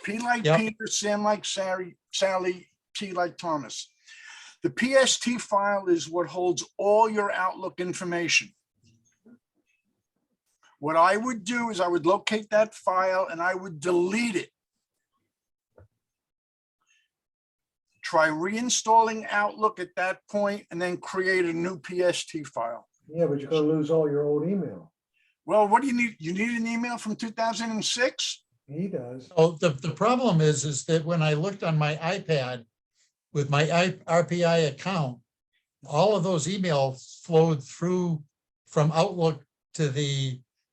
P like Yep. Peter, Sam like Sally, T like Thomas. The PST file is what holds all your Outlook information. What I would do is I would locate that file and I would delete it. Try reinstalling Outlook at that point and then create a new PST file. Yeah, but you're gonna lose all your old email. Well, what do you need? You need an email from 2006? He does. Oh, the problem is that when I looked on my iPad with my RPI account, all of those emails flowed through from Outlook to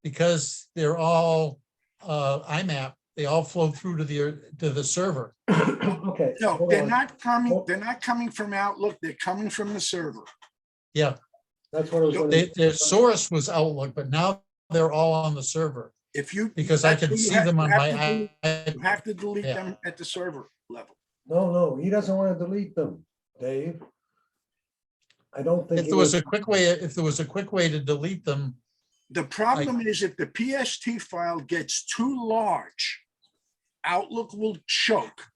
because they're all IMAP, they all flow through to the server. Okay. No, hold they're on. not coming from Outlook. They're coming from the server. Yeah, That's what I was gonna. their source was Outlook, but now they're all on the server If you. because I that's can what you see have- them you on have my to do. iPad. You have to delete Yeah. them at the server level. No, he doesn't want to delete them, Dave. I don't think. If there was a quick way to delete them, The problem is if the PST file gets too large, Outlook will choke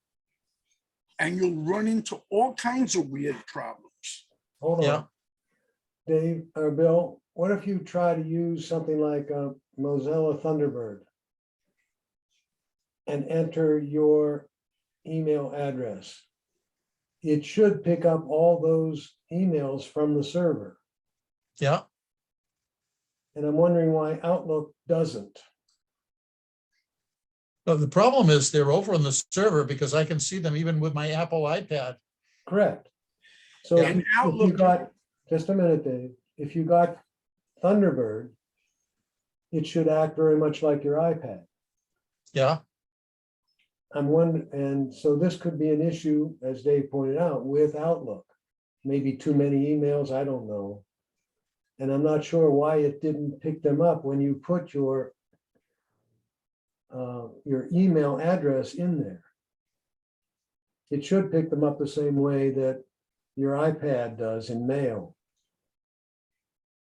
and you'll run into all kinds of weird problems. Hold yeah. on. Dave, or Bill, what if you try to use something like Mozilla Thunderbird and enter your email address? It should pick up all those emails from the server. Yeah. And I'm wondering why Outlook doesn't. But the problem is they're over on the server because I can see them even with my Apple iPad. Correct. So Yeah. if you Outlook- got, just a minute, Dave, if you got Thunderbird, it should act very much like your iPad. Yeah. I'm wondering, and so this could be an issue, as Dave pointed out, with Outlook. Maybe too many emails, I don't know. And I'm not sure why it didn't pick them up when you put your email address in there. It should pick them up the same way that your iPad does in Mail.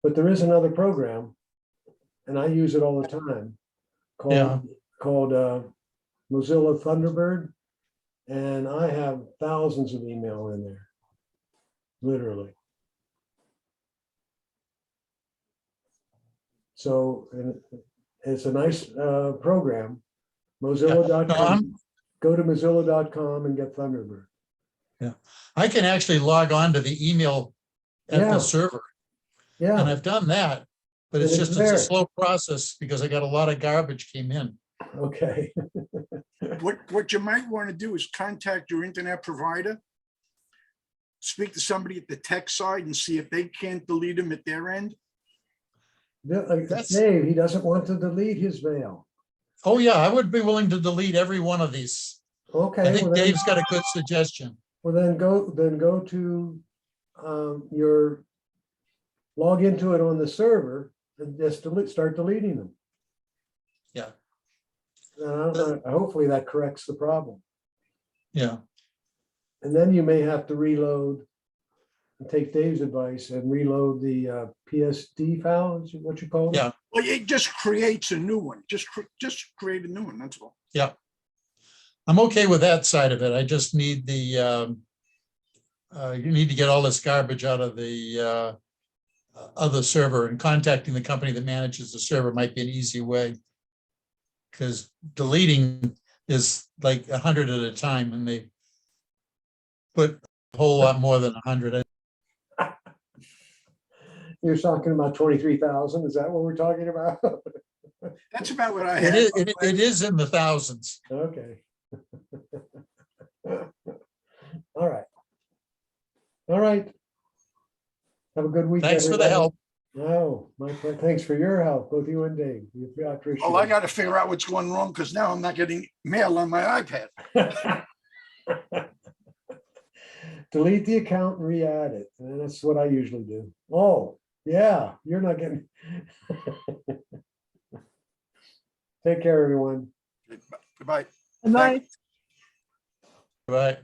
But there is another program, and I use it all the time, called Mozilla Thunderbird, and I have thousands of email in there, literally. So it's a nice program, Mozilla.com. Go to Mozilla.com and get Thunderbird. Yeah, I can actually log on to the email at Yeah. the server. Yeah. And I've done that, but it's And it's just, there. it's a slow process because I got a lot of garbage came in. Okay. What you might want to do is contact your internet provider, speak to somebody at the tech side and see if they can't delete them at their end. Dave, he doesn't want to delete his mail. Oh, yeah, I would be willing to delete every one of these. Okay. I think well then- Dave's got a good suggestion. Well, then go to your, log into it on the server and just start deleting them. Yeah. Hopefully that corrects the problem. Yeah. And then you may have to reload and take Dave's advice and reload the PSD file, is what you call it? Yeah. Well, it just creates a new one. Just create a new one, that's all. Yeah. I'm okay with that side of it. I just need the, you need to get all this garbage out of the other server, and contacting the company that manages the server might be an easy way. Because deleting is like 100 at a time, and they put a whole lot more than 100. You're talking about 23,000. Is that what we're talking about? That's about what I It had. is, it is in the thousands. Okay. All right. All right. Have a good week. Thanks for the everybody. help. No, thanks for your help, both you and Dave. I appreciate Well, I it. got to figure out what's going wrong because now I'm not getting mail on my iPad. Delete the account and re-add it. And that's what I usually do. Oh, yeah, you're not getting. Take care, everyone. Goodbye. Bye. Right.